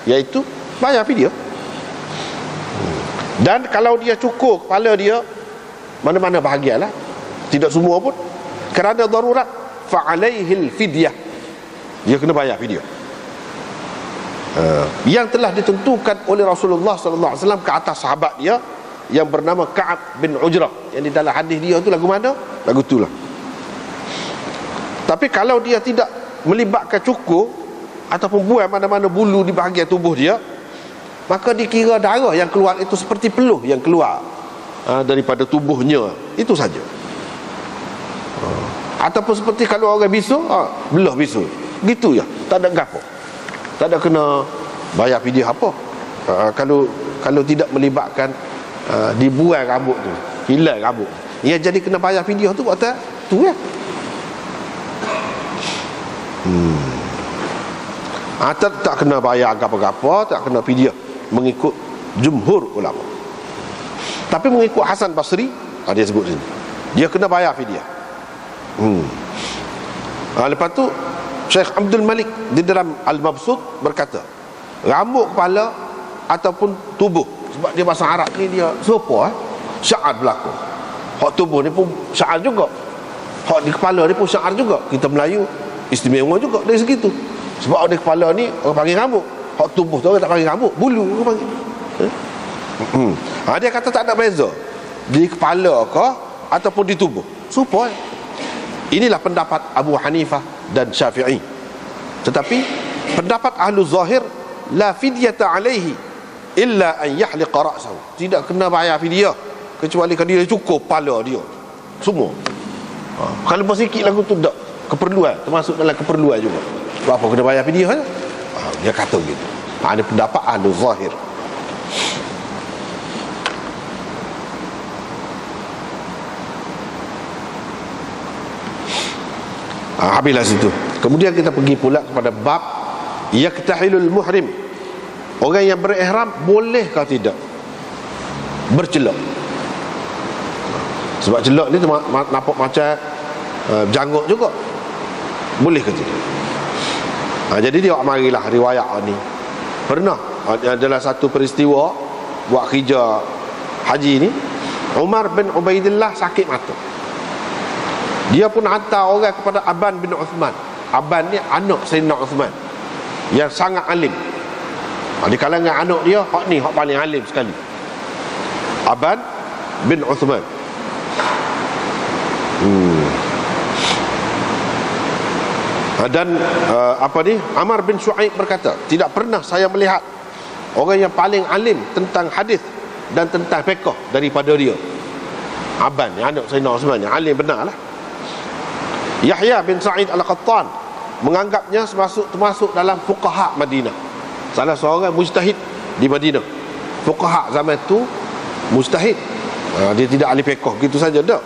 iaitu bayar fidyah. Dan kalau dia cukur kepala dia mana-mana bahagianlah, tidak semua pun, kerana darurat, fa'alaihil fidyah, dia kena bayar fidyah, yang telah ditentukan oleh Rasulullah SAW ke atas sahabat dia yang bernama Ka'ab bin Ujrah, yang di dalam hadis dia tu lagu mana? Lagu tu lah. Tapi kalau dia tidak melibatkan cukur ataupun buang mana-mana bulu di bahagian tubuh dia, maka dikira darah yang keluar itu seperti peluh yang keluar daripada tubuhnya, itu saja. Ataupun seperti kalau orang bisu, belah bisu, gitu ya, tak ada gapo, tak ada kena bayar fidyah apa. Kalau tidak melibatkan dibuang rambut tu, hilang rambut, yang jadi kena bayar fidyah tu kata tu ya. Tak kena bayar apa-apa, tak kena fidyah mengikut jumhur ulama. Tapi mengikut Hasan Basri, dia sebut sini, dia kena bayar fidyah. Lepas tu Syekh Abdul Malik di dalam Al-Mabsut berkata, rambut kepala ataupun tubuh, sebab dia bahasa Arab ni dia serupa syaar berlaku. Hak tubuh ni pun syaar juga, hak di kepala ni pun syaar juga. Kita Melayu istimewa juga dari segitu. Sebab di kepala ni orang panggil rambut, hak tubuh tu orang tak panggil rambut, bulu orang panggil. Dia kata tak ada beza di kepala ke ataupun di tubuh, serupa. Inilah pendapat Abu Hanifah dan Syafi'i. Tetapi pendapat ahlu zahir, la fidyata alaihi illa an yahliqa ra'sahu, tidak kena bayar fidyah kecuali kalau dia cukur kepala dia semua. Kalau bersikit lagu tu tak keperluan, termasuk dalam keperluan juga. Sebab apa kena bayar fidyah? Dia kata begitu. Ada pendapat ahlu zahir. Habislah situ. Kemudian kita pergi pula kepada bab yaktahilul muhrim, orang yang berihram bolehkah tidak bercelak? Sebab celak ni nampak macam janggut juga, boleh ke tidak? Jadi dia marilah riwayat ni. Pernah adalah satu peristiwa buat kerja haji ni, Umar bin Ubaidillah sakit mata. Dia pun hantar orang kepada Aban bin Uthman. Aban ni anak Sayyidina Uthman yang sangat alim. Di kalangan anak dia, hak ni hak paling alim sekali, Aban bin Uthman. Dan Amar bin Shu'aib berkata, tidak pernah saya melihat orang yang paling alim tentang hadis dan tentang fiqh daripada dia. Aban ni anak Sayyidina Uthman yang alim benar lah. Yahya bin Sa'id Al-Qattan menganggapnya termasuk dalam fuqaha Madinah, salah seorang mujtahid di Madinah. Fuqaha zaman tu mujtahid, dia tidak ahli fiqh gitu saja tak.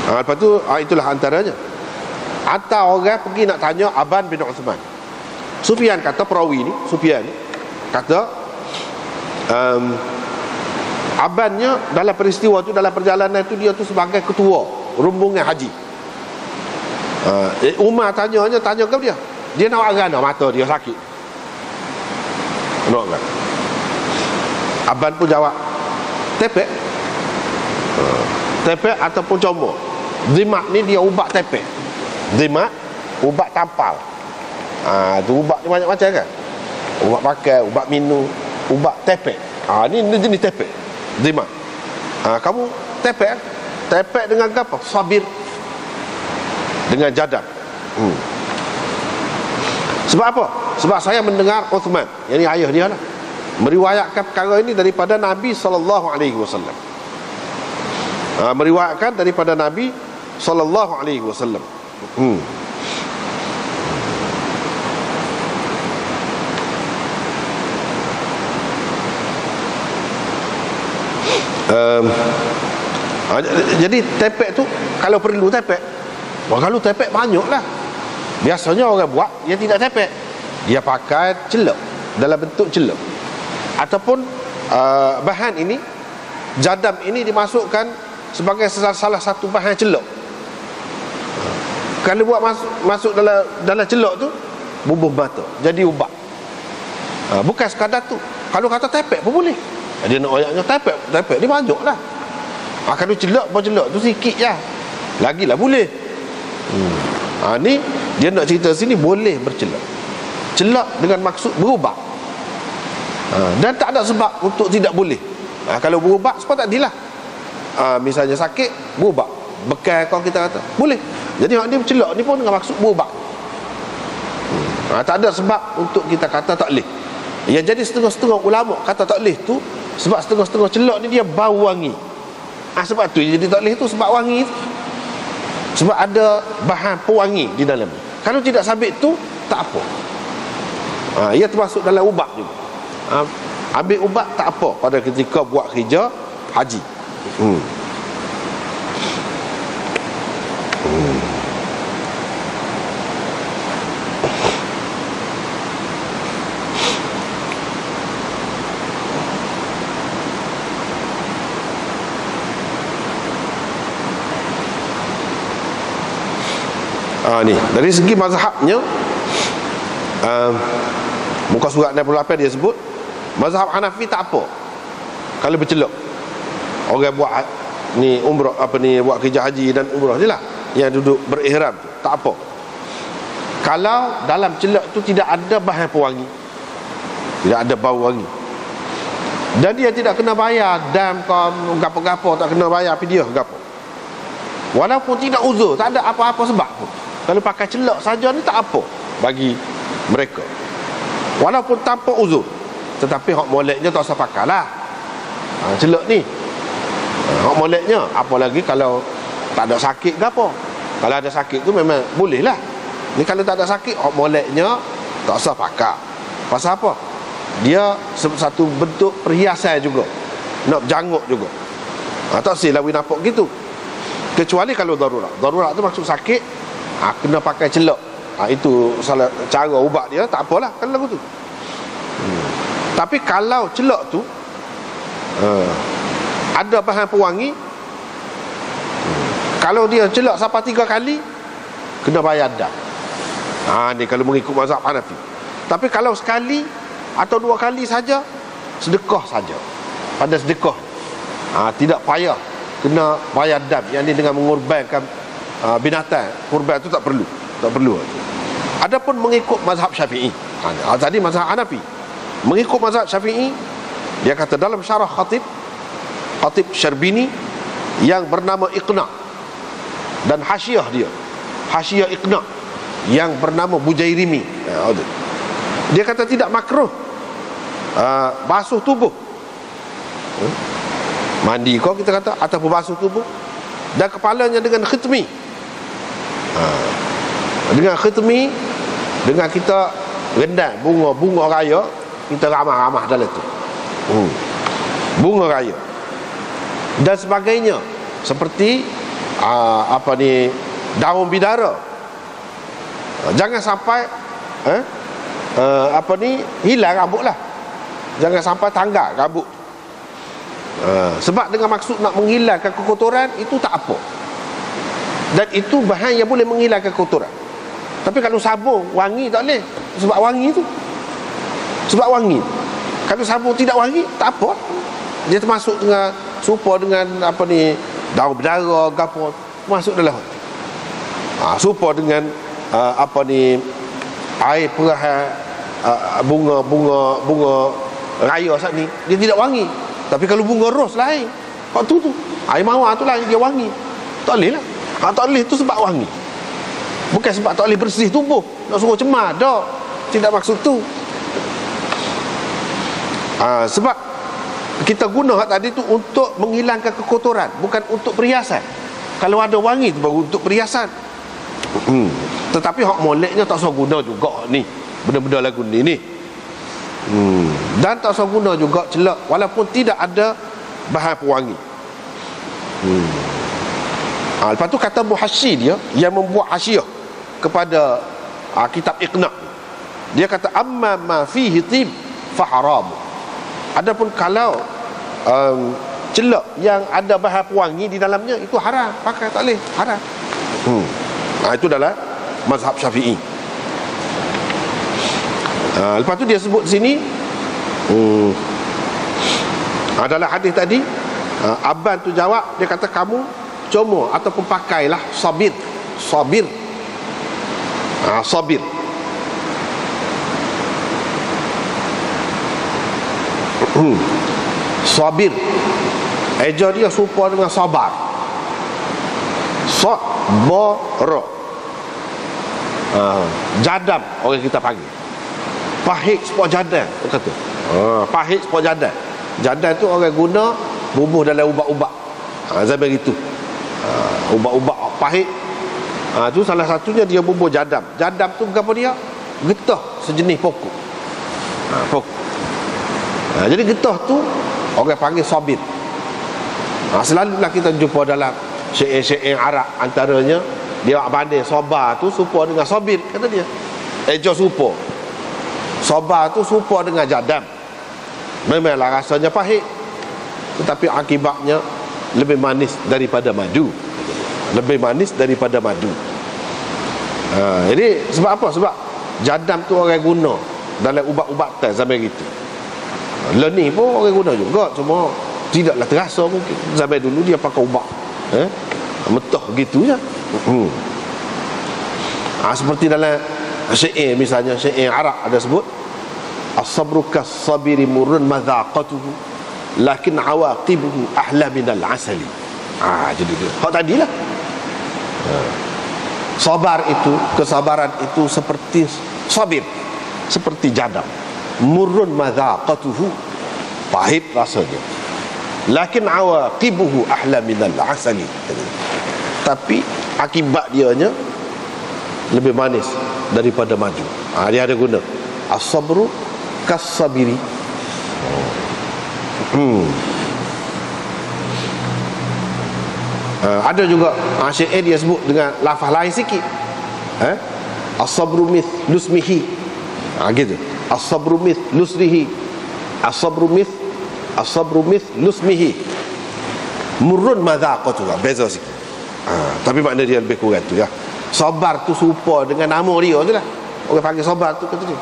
Lepas tu itulah antaranya. Atau orang pergi nak tanya Aban bin Uthman. Sufyan kata, perawi ni Sufyan ni kata, Abannya dalam peristiwa tu, dalam perjalanan tu, dia tu sebagai ketua rombongan haji. Umar tanya ke dia, dia nak agak mata dia sakit, nak kan? Aban pun jawab, tepek, tepek ataupun comor. Zimat ni dia ubat tepek, zimat ubat tampal. Tu ubat ni banyak macam kan, ubat pakai, ubat minum, ubat tepek. Ni jenis tepek, zimat. Kamu tepek, tepek dengan apa? Sabir, dengan jadab. Sebab apa? Sebab saya mendengar Uthman, yang ni ayah dia lah, meriwayatkan perkara ini daripada Nabi SAW. Meriwayatkan daripada Nabi SAW. Jadi tepek tu, kalau perlu tepek, kalau tepek banyak lah. Biasanya orang buat, dia tidak tepek, dia pakai celup, dalam bentuk celup. Ataupun bahan ini, jadam ini dimasukkan sebagai salah satu bahan celup. Kalau buat masuk dalam celup tu, bubuh batu, jadi ubat. Bukan sekadar tu. Kalau kata tepek pun boleh. Dia nak ayatnya tepek ni banyak lah. Kalau celup tu sikit je, lagilah boleh. Ni dia nak cerita sini, boleh bercelup, celup dengan maksud berubat. Dan tak ada sebab untuk tidak boleh. Kalau berubat sebab tak adilah. Misalnya sakit, berubat, bekal kau kita kata boleh. Jadi hak ni bercelup ni pun dengan maksud berubat. Tak ada sebab untuk kita kata tak boleh. Yang jadi setengah-setengah ulama kata tak boleh tu sebab setengah-setengah celup ni dia bau wangi. Sebab tu jadi tak boleh tu, sebab wangi tu. Sebab ada bahan pewangi di dalam. Kalau tidak sabit tu, tak apa. Ia termasuk dalam ubat juga. Ambil ubat tak apa pada ketika buat kerja haji. Ni dari segi mazhabnya, muka surat 68 dia sebut mazhab Hanafi tak apa kalau bercelup. Orang buat ni umrah, buat kerja haji dan umrah je lah, yang duduk berihram tu, tak apa kalau dalam celup tu tidak ada bahan pewangi, tidak ada bau wangi, dan dia tidak kena bayar dam kau gapo-gapo, tak kena bayar fidyah gapo, walaupun tidak uzur, tak ada apa-apa sebab pun. Kalau pakai celup saja ni tak apa bagi mereka, walaupun tanpa uzur. Tetapi hak moleknya tak usah pakai lah celup ni, hak moleknya. Apalagi kalau tak ada sakit ke apa. Kalau ada sakit tu memang boleh lah. Ni kalau tak ada sakit, hak moleknya tak usah pakai. Pasal apa? Dia satu bentuk perhiasan juga, nak berjanguk juga. Tak silap nampak gitu. Kecuali kalau darurat. Darurat tu maksud sakit, kena pakai celup. Itu salah cara ubat dia, tak apalah kalau lagu tu. Tapi kalau celup tu ada bahan pewangi, kalau dia celup sampai 3 kali, kena bayar dam. Ni kalau mengikut mazhab Hanafi. Tapi kalau sekali atau 2 kali saja, sedekah saja. Pada sedekah, tidak payah kena bayar dam. Yang ni dengan mengorbankan binatang, kurban tu tak perlu. Adapun mengikut mazhab Syafi'i, tadi mazhab Hanafi, mengikut mazhab Syafi'i, dia kata dalam syarah Khatib Syarbini yang bernama Iqna, dan hasyiah dia, hasyiah Iqna yang bernama Bujairimi, dia kata tidak makruh basuh tubuh, mandi kau kita kata, ataupun basuh tubuh, dan kepalanya dengan khitmi. Dengan khitmi, dengan kita rendang bunga raya, kita ramah-ramah dalam tu, bunga raya dan sebagainya, seperti daun bidara. Jangan sampai hilang rambut lah. Jangan sampai tanggak rambut. Sebab dengan maksud nak menghilangkan kekotoran, itu tak apa. Dan itu bahan yang boleh menghilangkan kotoran. Tapi kalau sabun wangi tak boleh. Sebab wangi tu. Sebab wangi. Kalau sabun tidak wangi, tak apa. Dia termasuk dengan serupa dengan daun bidara, gapo, masuk dalam. Serupa dengan air perahan bunga raya saat ni, dia tidak wangi. Tapi kalau bunga ros lain. Kau tu air mawar tu lain, dia wangi. Tak boleh lah. Tak boleh tu sebab wangi. Bukan sebab tak boleh bersih tubuh, nak suruh cemar. Tak. Tidak maksud tu. Sebab kita guna hak tadi tu untuk menghilangkan kekotoran, bukan untuk perhiasan. Kalau ada wangi tu baru untuk perhiasan. Tetapi hak moleknya tak usah guna juga ni. Benda-benda lagu ni. Dan tak usah guna juga celak walaupun tidak ada bahan pewangi. Lepas tu kata Muhasyi dia yang membuat hasyiah kepada kitab Iqna'. Dia kata amma ma fihi tib fa haram. Adapun kalau celak yang ada bahan pewangi di dalamnya, itu haram, pakai tak boleh, haram. Itu dalam mazhab Syafi'i. Lepas tu dia sebut sini adalah hadis tadi. Aban tu jawab, dia kata kamu cuma ataupun pakailah sabir. Sabir. Sabir. Eja dia serupa dengan sabar. Sabar. Jadam orang kita panggil. Pahit sepok jadam, kata. Pahit sepok jadam. Jadam tu orang guna bubuh dalam ubat-ubat. Zaman itu. Ubat-ubat pahit. Tu salah satunya dia bubuh jadam. Jadam tu apa dia? Getah sejenis pokok. Pokok. Jadi getah tu orang panggil sabir. Selalulah kita jumpa dalam syair-syair Arab, antaranya dia banding sabar tu serupa dengan sabir, kata dia. Eja serupa. Sabar tu serupa dengan jadam. Memanglah rasanya pahit, tetapi akibatnya lebih manis daripada madu. Lebih manis daripada madu. Jadi sebab apa? Sebab jadam tu orang guna dalam ubat-ubatan zaman itu. Learning pun orang guna juga, cuma tidaklah terasa mungkin. Zaman dulu dia pakai ubat metah gitu je. Seperti dalam syair, misalnya syair Arab ada sebut as-sabru kas-sabiri murrun madhaqatuhu lakin awaqibuhu ahla minal asali. Jadi dia hak tadilah. Sabar itu, kesabaran itu seperti sabir, seperti jadam. Murrun madhaqatuhu, pahit rasanya, lakin awaqibuhu ahla minal asali. Tapi akibat dianya lebih manis daripada madu. Dia ada guna as-sabru kas-sabiri. Ada juga syair dia sebut dengan lafaz lain sikit. As-sabru mith lusmihi. Gitu. As-sabru mith lusrihi. As-sabru mith lusmihi. Murrun madhaqatu. Beza sikit. Tapi makna dia lebih kurang tu ya. Sabar tu serupa dengan nama dia tu lah. Orang panggil sabar tu kata dia.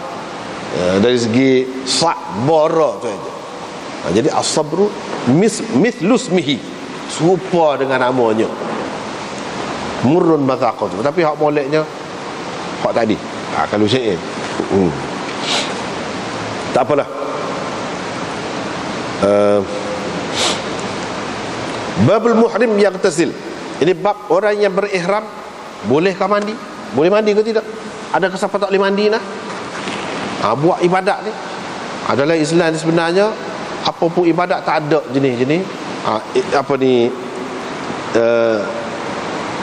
Dari segi sabara tu aja. Jadi as-sabru mithlus mihi, serupa dengan namanya. Murrun madhaqatu. Tapi hak moleknya hak tadi. Kalau syair tak apalah. Babul muhrim yang tasil. Ini bab orang yang berihram, bolehkah mandi? Boleh mandi ke tidak? Adakah siapa tak boleh mandi nah? Buat ibadat ni adalah Islam ni sebenarnya. Apa pun ibadat tak ada jenis-jenis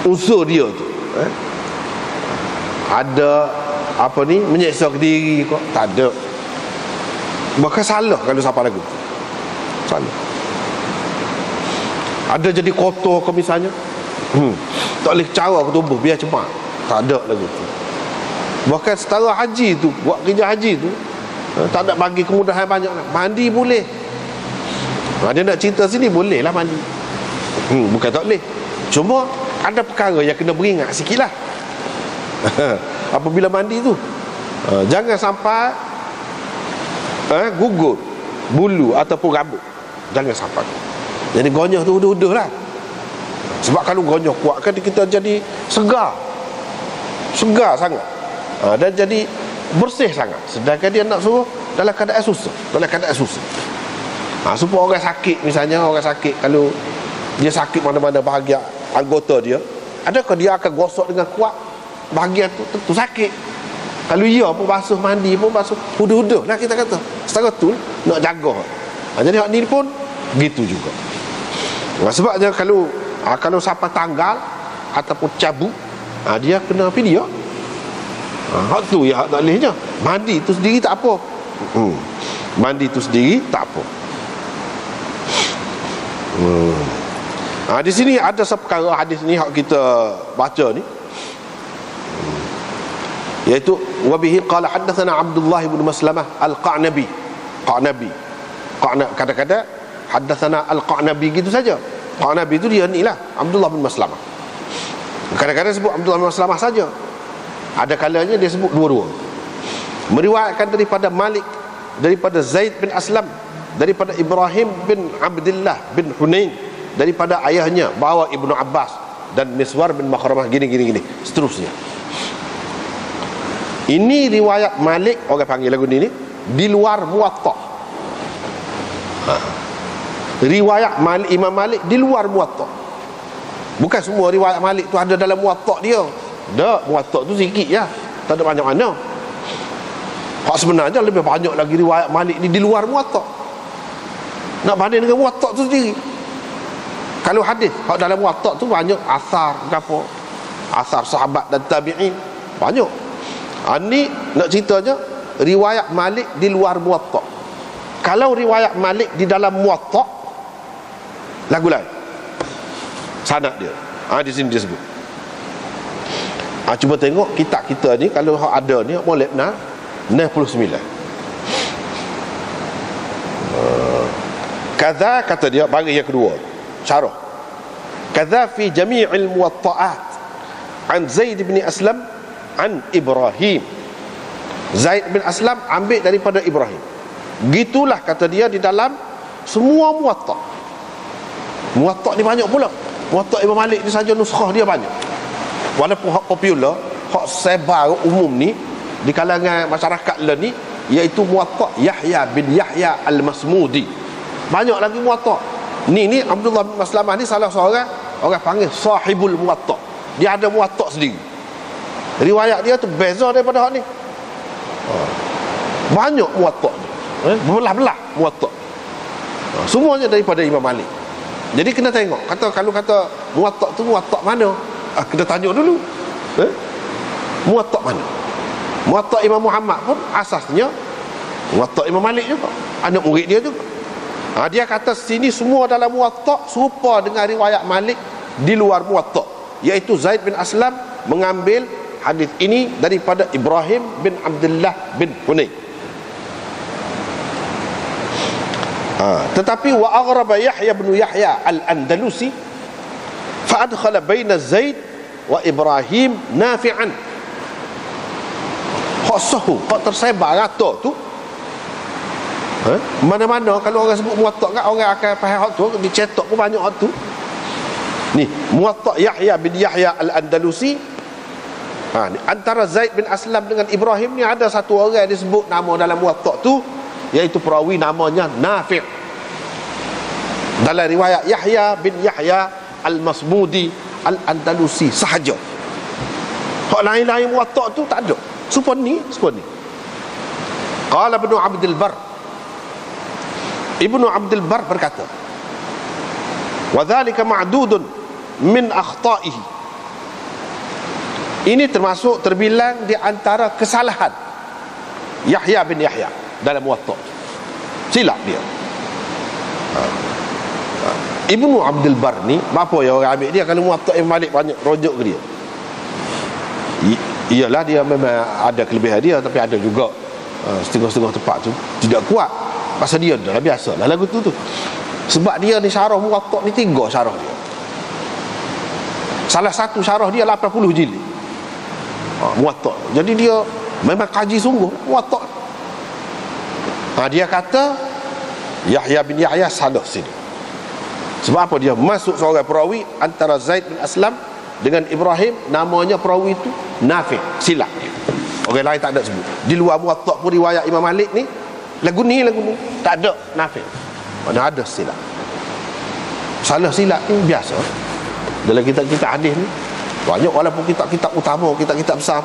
unsur dia tu. Ada menyeksa ke diri kok, tak ada. Maka salah kalau siapa lagu. Salah. Ada jadi kotor ke misalnya, Tak boleh cara ke tubuh biar cepat. Tak ada lagu tu. Bahkan setara haji tu, buat kerja haji tu, tak ada bagi kemudahan banyak. Mandi boleh. Dia nak cerita sini, boleh lah mandi. Bukan tak boleh. Cuma ada perkara yang kena beringat sikit lah. Apabila mandi tu, jangan sampai gugur bulu ataupun rambut. Jangan sampai. Jadi gonyah tu udah-udah lah. Sebab kalau gonyah kuat kan kita jadi segar sangat, dan jadi bersih sangat. Sedangkan dia nak suruh dalam keadaan susah. Supaya orang sakit, misalnya orang sakit, kalau dia sakit mana-mana bahagian anggota dia, adakah dia akan gosok dengan kuat bahagian tu? Tentu sakit. Kalau ia pun basuh, mandi pun basuh, udah-udah lah kita kata. Setara tu nak jaga. Jadi hak ni pun gitu juga. Sebabnya kalau siapa tanggal ataupun cabut, dia kena video. Hak tu ya, hak tak bolehnya. Mandi tu sendiri tak apa. Mandi tu sendiri tak apa. Di sini ada seperkara hadis ni hak kita baca ni, iaitu wabihi qala haddatsana Abdullah bin Maslamah al-Qa'nabi. Kadang-kadang haddatsana al-Qa'nabi gitu saja. Qa'nabi itu dia ni lah, Abdullah bin Maslamah. Kadang-kadang sebut Abdullah bin Maslamah saja. Ada kalanya dia sebut dua-dua. Meriwayatkan daripada Malik, daripada Zaid bin Aslam, daripada Ibrahim bin Abdullah bin Hunain, daripada ayahnya bahawa Ibnu Abbas dan Miswar bin Makhramah gini seterusnya. Ini riwayat Malik, orang panggil lagu ni di luar Muwatta. Riwayat Malik, Imam Malik di luar Muwatta. Bukan semua riwayat Malik tu ada dalam Muwatta dia. Tak, Muwatta tu sikit ya, tak ada banyak mana. Hak sebenarnya lebih banyak lagi riwayat Malik ni di luar Muwatta. Nak banding dengan Muwatta tu sendiri. Kalau hadis hak dalam Muwatta tu banyak asar apa, asar sahabat dan tabi'in banyak. Ni nak ceritanya riwayat Malik di luar Muwatta. Kalau riwayat Malik di dalam Muwatta, lagu lain sanad dia. Di sini dia sebut. Cuba tengok kitab kita ni, kalau ada ni molek 69. Kaza, kata dia bagi yang kedua syarah, kaza fi jami'il muwatta'at an Zaid bin Aslam an Ibrahim. Zaid bin Aslam ambil daripada Ibrahim. Gitulah kata dia di dalam semua Muwatta. Muwatta ni banyak pula. Muwatta Imam Malik ni saja nuskhah dia banyak. Walaupun hak popular, hak sebar umum ni di kalangan masyarakat lah ni, iaitu Muwatta Yahya bin Yahya al-Masmudi. Banyak lagi Muwatta. Ni Abdullah bin Maslamah ni salah seorang orang panggil sahibul Muwatta. Dia ada Muwatta sendiri. Riwayat dia tu beza daripada hak ni. Banyak Muwatta ni. Berbelah-belah Muwatta. Semuanya daripada Imam Malik. Jadi kena tengok, kalau kata Muwatta tu Muwatta mana? Kena tanya dulu. Muwatta mana? Muwatta Imam Muhammad pun asasnya Muwatta Imam Malik juga, anak murid dia juga. Dia kata sini semua dalam Muwatta serupa dengan riwayat Malik di luar Muwatta, iaitu Zaid bin Aslam mengambil hadis ini daripada Ibrahim bin Abdullah bin Hunain. Tetapi wa aghraba Yahya bin Yahya al-Andalusi fa adkhala baina Zaid wa Ibrahim nafi'an. Hak sahu, hak tersebar rata tu, mana-mana kalau orang sebut Muwatta kan orang akan faham hak tu, dicetak pun banyak hak tu. Ni Muwatta Yahya bin Yahya al-Andalusi. Antara Zaid bin Aslam dengan Ibrahim ni ada satu orang disebut nama dalam Muwatta tu, iaitu perawi namanya Nafi'. Dalam riwayat Yahya bin Yahya al-Masmudi al-Andalusi sahaja. Hak lain-lain Muwatta tu tak ada. Supaya ni. Qala Ibnu Abdul Bar. Ibnu Abdul Bar berkata, wa dzalika ma'dudun min akhta'ihi. Ini termasuk terbilang di antara kesalahan Yahya bin Yahya dalam Muwatta. Silap dia. Ibnu Abdul Bar ni, apa ya orang ambil dia kalau Muwatta' Imam Malik banyak rujuk ke dia? Iyalah dia memang ada kelebihan dia, tapi ada juga setengah-setengah tempat tu tidak kuat. Pasal dia dah biasalah lagu tu. Sebab dia ni syarah Muwatta' ni 3 syarah dia. Salah satu syarah dia 80 jilid. Muwatta'. Jadi dia memang kaji sungguh Muwatta'. Dia kata Yahya bin Yahya salah sini. Sebab apa? Dia masuk seorang perawi antara Zaid bin Aslam dengan Ibrahim, namanya perawi itu Nafi', silap dia. Orang lain tak ada sebut. Di luar Muwatta' pun riwayat Imam Malik ni lagu ni tak ada Nafi'. Mana ada silap. Salah silap ni biasa dalam kitab-kitab hadis ni banyak, walaupun kitab-kitab utama, kitab-kitab besar.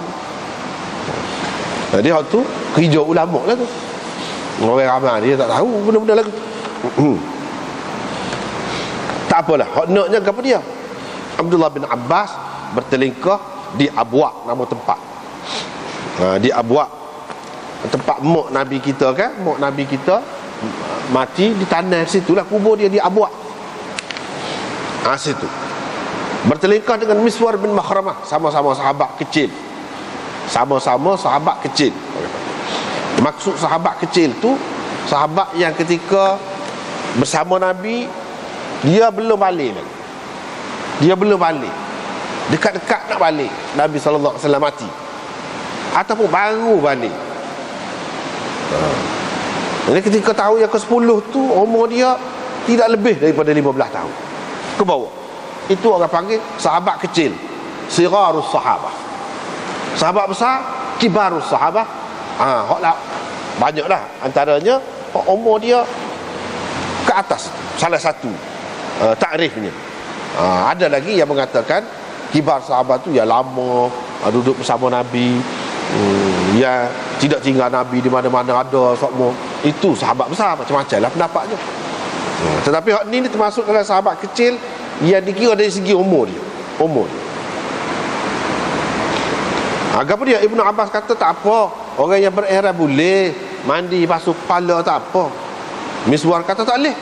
Jadi hak tu kerja ulama lah tu. Orang ramai dia tak tahu benda-benda lagu tu. Tak apalah, hak naknya apa dia? Abdullah bin Abbas bertelingkah di Abwa', nama tempat. Di Abwa', tempat mak Nabi kita kan, mak Nabi kita mati di tanah situlah kubur dia, di Abwa'. Situ. Bertelingkah dengan Miswar bin Makhramah, sama-sama sahabat kecil. Sama-sama sahabat kecil. Maksud sahabat kecil tu sahabat yang ketika bersama Nabi dia belum balik lagi. Dia belum balik. Dekat-dekat nak balik Nabi SAW mati, ataupun baru balik. Jadi ketika tahu yang ke-10 tu umur dia tidak lebih daripada 15 tahun ke bawah. Itu orang panggil sahabat kecil, Sigarus Sahabah. Sahabat besar, Kibarus Sahabah. Hoklah banyaklah, antaranya umur dia ke atas. Salah satu takrifnya. Ada lagi yang mengatakan kibar sahabat tu yang lama duduk bersama Nabi, yang tidak tinggal Nabi di mana-mana ada semua. Itu sahabat besar, macam-macam lah pendapatnya. Tetapi hak ni termasuk dalam sahabat kecil yang dikira dari segi umur dia. Apa dia? Ibnu Abbas kata tak apa, orang yang berihram boleh mandi basuh kepala, tak apa. Miswar kata tak boleh.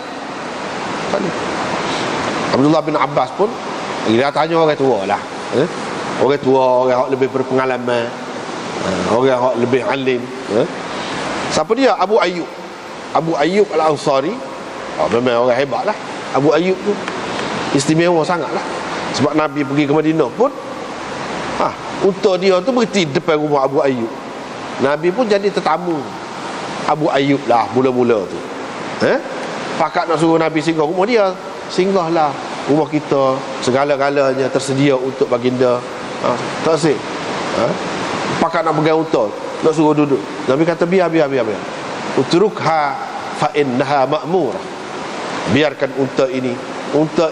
Abdullah bin Abbas pun dia tanya orang tua lah, orang tua, orang yang lebih berpengalaman, orang yang lebih alim. Siapa dia? Abu Ayyub Al-Ansari. Memang orang hebat lah Abu Ayyub tu, istimewa sangat lah. Sebab Nabi pergi ke Madinah pun unta dia tu berhenti depan rumah Abu Ayyub. Nabi pun jadi tetamu Abu Ayyub lah mula-mula tu. Pakat nak suruh Nabi singgah rumah dia, singgahlah rumah kita, segala-galanya tersedia untuk baginda. Tak asyik. Pakat nak pegang unta, nak suruh duduk. Nabi kata biar. Utrukha fa innaha ma'murah. Biarkan unta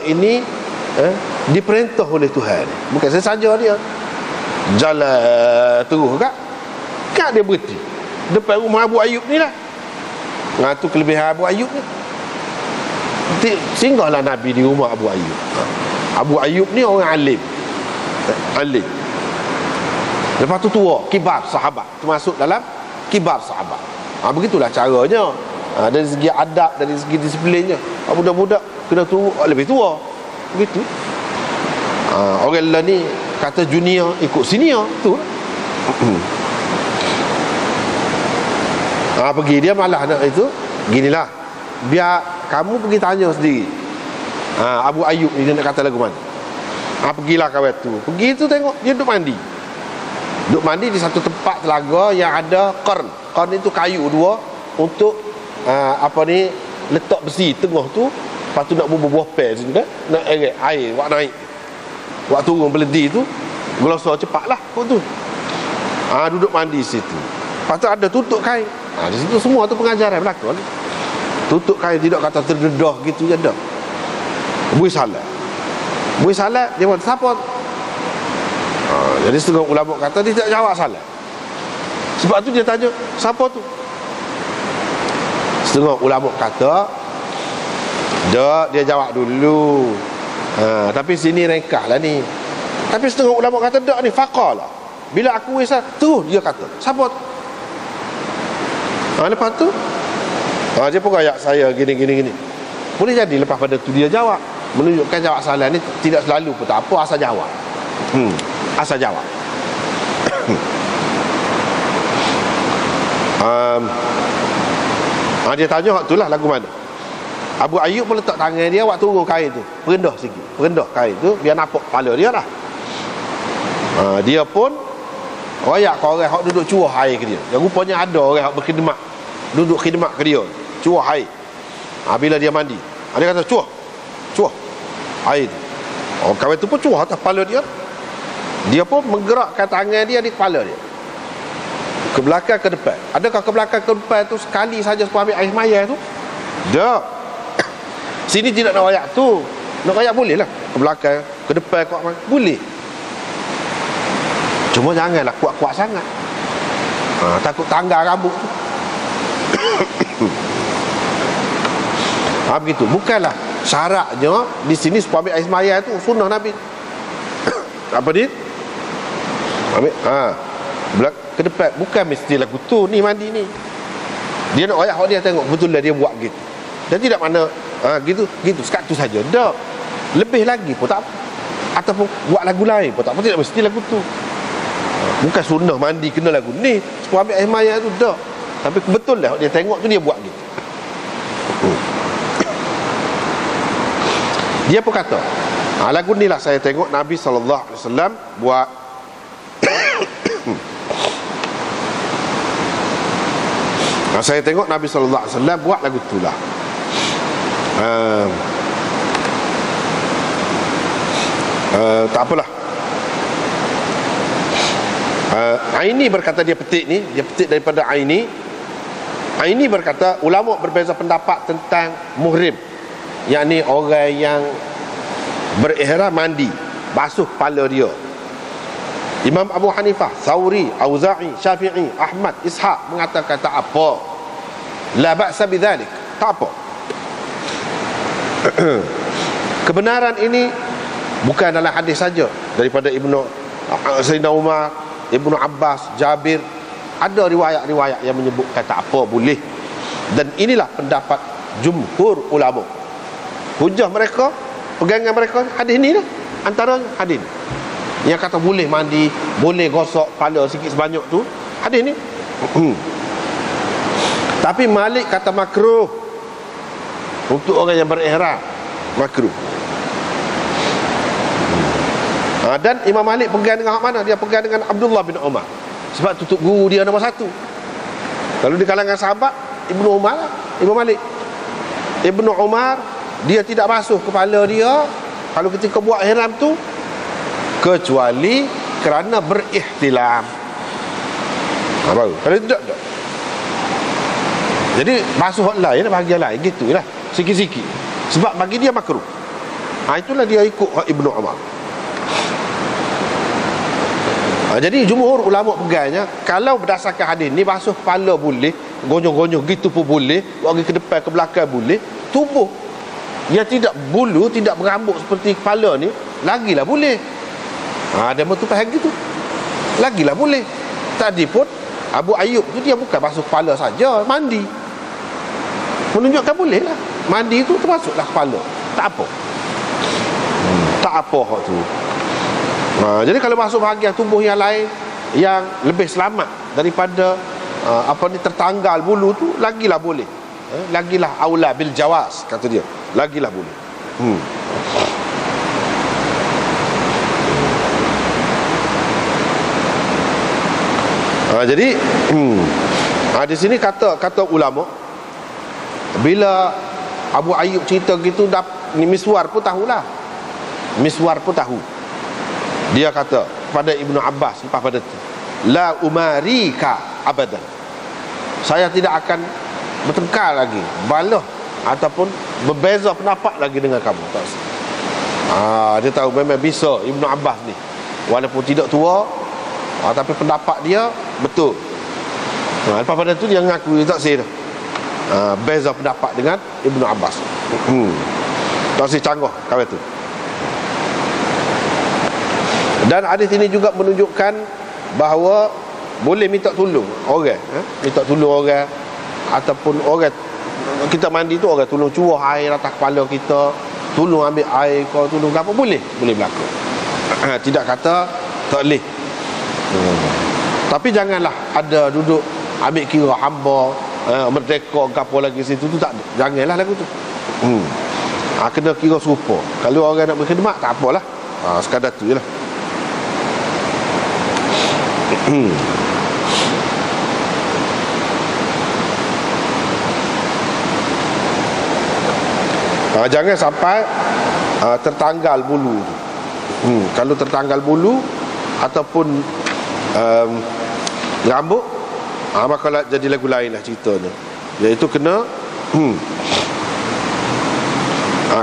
ini diperintah oleh Tuhan. Bukan saja dia jalan terus kan dia berhenti depan rumah Abu Ayyub ni lah. Tu kelebihan Abu Ayyub ni. Singgahlah Nabi di rumah Abu Ayyub. Abu Ayyub ni orang alim. Lepas tu tua, kibar sahabat, termasuk dalam kibar sahabat. Begitulah caranya. Dari segi adab, dari segi disiplinnya. Budak-budak kena tunggu lebih tua. Begitu. Orang lain ni kata junior ikut senior tu. Pergi dia malah nak itu. Ginilah, biar kamu pergi tanya sendiri. Abu Ayyub ni dia nak kata lagu mana. Pergilah kawan tu. Pergi tu tengok dia duduk mandi. Duduk mandi di satu tempat telaga yang ada qarn. Qarn itu kayu dua untuk letak besi tengah tu. Lepas tu nak bubuh pel situ kan, nak air buat naik. Buat turun beledi tu gelosor cepatlah kau tu. Duduk mandi situ. Lepas tu ada tutup kain. Di situ semua tu pengajaran berlaku. Tutup kain, tidak kata terdedah gitu je dah. Buih salat dia kata siapa? Jadi setengah ulama kata dia tak jawab salat. Sebab tu dia tanya siapa tu? Setengah ulama kata dia jawab dulu. Tapi sini rengkah lah ni. Tapi setengah ulama kata tak ni faqala. Bila aku wisah terus dia kata siapa tu? Lepas tu dia pun kayak saya gini. Boleh jadi lepas pada tu dia jawab. menunjukkan jawab salah ni tidak selalu pun tak apa, asal jawab. Asal jawab. Dia tanya waktu lah lagu mana. Abu Ayyub pun letak tangan dia waktu turun kain tu, perendah sikit, perendah kain tu biar nampak kepala dia lah. Dia pun royak ke orang yang duduk curah air ke dia. Yang rupanya ada orang yang berkhidmat, duduk khidmat ke dia, curah air. Bila dia mandi, dia kata curah air tu. Kawan tu pun curah atas kepala dia. Dia pun menggerakkan tangan dia di kepala dia, ke belakang ke depan. Adakah ke belakang ke depan tu sekali saja sebab ambil air maya tu? Tak. Sini tidak nak royak tu. Nak royak boleh lah, ke belakang ke depan kau boleh. Cuma janganlah kuat-kuat sangat. Takut tanggal rambut tu. Begitu. Bukanlah syaratnya di sini supaya ambil air semaya tu sunnah Nabi. Apa dia? Ambil ke depan. Bukan mestilah kutu ni mandi ni. Dia nak royak, dia tengok betul lah dia buat gitu. Dan tidak mana gitu sekat tu saja. Tak. Lebih lagi pun tak apa. Ataupun buat lagu lain pun tak apa, tidak mesti lagu tu. Bukan sunnah mandi kena lagu ni supaya ambil air maya tu, tak. Tapi betul lah dia tengok tu dia buat gitu. Dia pun kata, lagu ni lah saya tengok Nabi SAW buat. Saya tengok Nabi SAW buat lagu tu lah. Tak apalah. Aini berkata, dia petik daripada Aini. Aini berkata ulama berbeza pendapat tentang muhrim, yakni orang yang berihram mandi basuh kepala dia. Imam Abu Hanifah, Thawri, Auza'i, Syafi'i, Ahmad, Ishaq mengatakan tak apa, la ba'sa bidzalik, tak apa. Kebenaran ini bukan dalam hadis saja, daripada Sayyidina Umar, Ibnu Abbas, Jabir. Ada riwayat-riwayat yang menyebutkan tak apa, boleh. Dan inilah pendapat jumhur ulama. Hujah mereka, pegangan mereka hadis ni lah. Antara hadis yang kata boleh mandi, boleh gosok kepala sikit sebanyak tu, hadis ni. Tapi Malik kata makruh untuk orang yang berihram, makruh. Dan Imam Malik pegang dengan mana? Dia pegang dengan Abdullah bin Umar, sebab tutup guru dia nombor satu. Kalau di kalangan sahabat, Ibnu Umar lah, Imam Malik. Ibnu Umar, dia tidak basuh kepala dia kalau ketika buat ihram tu, kecuali kerana berihtilam. Baru. Kalau tidak. Jadi basuh lain, bahagian lain, gitulah, sikit-sikit. Sebab bagi dia makruh. Itulah dia ikut Ibnu Umar. Jadi jumhur ulama pegangnya, kalau berdasarkan hadis ni basuh kepala boleh, gonyoh-gonyoh gitu pun boleh, buat ke depan ke belakang boleh. Tubuh yang tidak bulu, tidak berambut seperti kepala ni, lagilah boleh. Dia betul faham gitu, lagilah boleh. Tadi pun Abu Ayyub tu dia bukan basuh kepala saja, mandi. Menunjukkan boleh lah, mandi tu termasuklah kepala, tak apa. Tak apa hak tu. Jadi kalau masuk bahagian tubuh yang lain yang lebih selamat daripada tertanggal bulu tu, lagilah boleh. Lagilah aula bil jawaz, kata dia, lagilah boleh. Jadi di sini kata ulama, bila Abu Ayyub cerita gitu, ni Miswar pun tahulah. Miswar pun tahu. Dia kata pada Ibnu Abbas lepas pada itu, la umarika abadan, saya tidak akan bertengkar lagi, balah ataupun berbeza pendapat lagi dengan kamu. Dia tahu memang bisa Ibnu Abbas ni, walaupun tidak tua, tapi pendapat dia betul. Lepas pada itu dia mengaku dia tak sih dah, beza pendapat dengan Ibnu Abbas. Tak sih canggah kau itu. Dan hadis ini juga menunjukkan bahawa boleh minta tolong orang, minta tolong orang, ataupun orang kita mandi tu, orang tolong curah air atas kepala kita, tolong ambil air kau, tolong apa, boleh berlaku. Tidak kata tak boleh. Tapi janganlah ada duduk ambil kira hamba merdeka ke apa lagi situ tu, tak ada. Janganlah lagu tu. Kena kira serupa. Kalau orang nak berkhidmat tak apalah. Sekadar tu je lah. Jangan sampai tertanggal bulu tu. Kalau tertanggal bulu ataupun rambut, maka jadi lagu lain lah ceritanya. Iaitu kena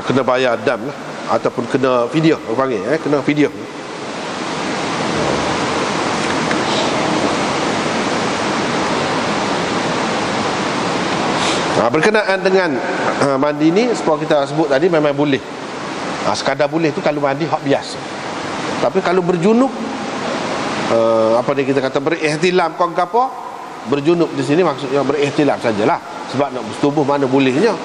kena bayar dam lah, ataupun kena fidyah, orang panggil kena fidyah. Berkenaan dengan mandi ni, seperti kita sebut tadi, memang boleh. Sekadar boleh tu kalau mandi hak biasa. Tapi kalau berjunub, apa ni kita kata, berihtilam kau apa, berjunub di sini maksudnya berihtilam sajalah. Sebab nak bertubuh mana bolehnya.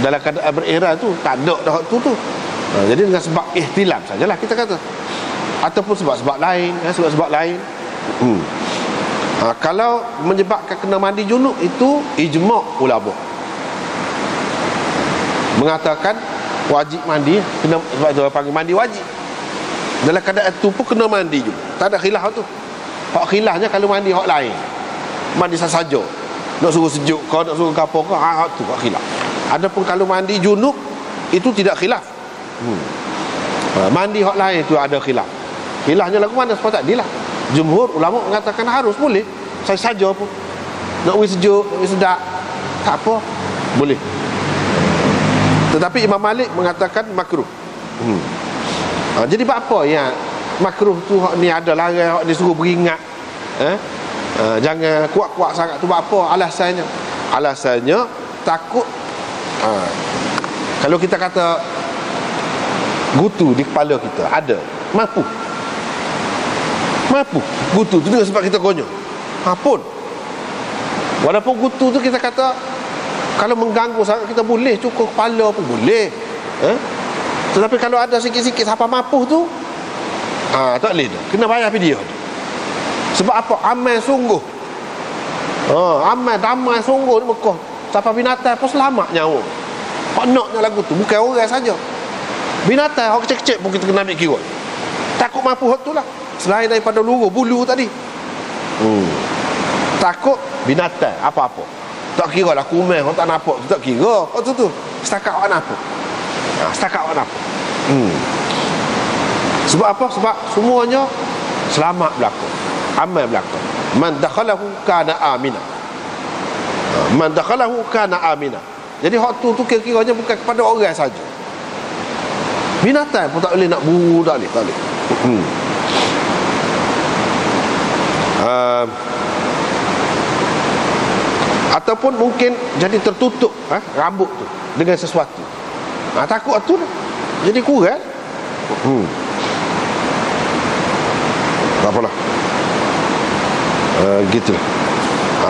Dalam keadaan berihram tu tak ada dah waktu tu. Jadi dengan sebab ihtilam sajalah kita kata. Ataupun sebab-sebab lain, sebab-sebab lain. Kalau menyebabkan kena mandi junub, itu ijma' ulama mengatakan wajib mandi. Kena, sebab itu panggil mandi wajib. Dalam keadaan itu pun kena mandi juga. Tak ada khilaf tu. Hak khilafnya kalau mandi hak lain, mandi saja, nak suruh sejuk kau, nak suruh apa kau, hak tu hak khilaf. Adapun kalau mandi junub, itu tidak khilaf. Mandi hak lain itu ada khilaf. Khilafnya lagu mana? Sebab tak adilah. Jumhur ulama mengatakan harus, boleh saja pun. Nak wis sejuk, nak wis sedap, tak apa, boleh. Tetapi Imam Malik mengatakan makruh. Jadi apa yang makruh tu, ni ada larang, hak disuruh beringat. Jangan kuat-kuat sangat tu. Apa alasannya? Alasannya takut kalau kita kata gutu di kepala kita ada, mampu gutu tu dengan sebab kita konyol. Pun walaupun gutu tu kita kata kalau mengganggu sangat, kita boleh cukur kepala pun boleh. Tetapi kalau ada sikit-sikit siapa mampu tu, tak boleh tu. Kena bayar fidyah tu. Sebab apa? Amal sungguh. Amal damai sungguh di Mekah. Siapa binatang pun selamat nyawa. Hak naknya lagu tu bukan orang saja. Binatang hak kecil-kecil pun kita kena ambil kira. Takut mampu hak tu lah. Selain daripada luruh bulu tadi. Takut binatang apa-apa. Tak kira lah kumel, orang tak nampak tu, tak kira. Tu setakat orang nampak. Setakat orang nampak. Sebab apa? Sebab semuanya selamat berlaku, amal berlaku. Man dakhalahu kana amina. Man dakhalahu kana amina. Jadi hak tu kira-kiranya bukan kepada orang saja. Binatang pun tak boleh nak buru, tak boleh. Ataupun mungkin jadi tertutup rambut tu dengan sesuatu. Takut tu dah. Jadi kurang. Tak apalah. Gitu.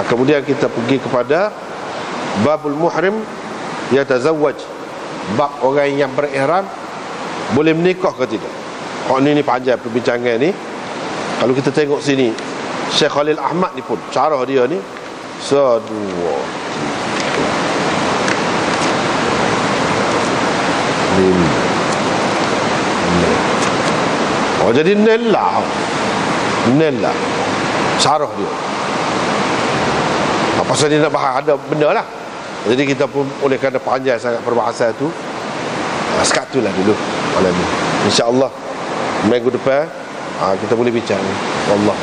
Kemudian kita pergi kepada babul muhrim yatazawwaj. Bab orang yang berihram boleh menikah ke tidak. Ni panjang perbincangan ni. Kalau kita tengok sini, Syekh Khalil Ahmad ni pun syarah dia ni sedua. Jadi nil lah syarah dia. Apa saja dia nak bahas, ada benda lah. Jadi kita pun oleh kerana panjang sangat perbahasan tu, sekat tu lah dulu malam ni. InsyaAllah minggu depan kita boleh bincang. Allah.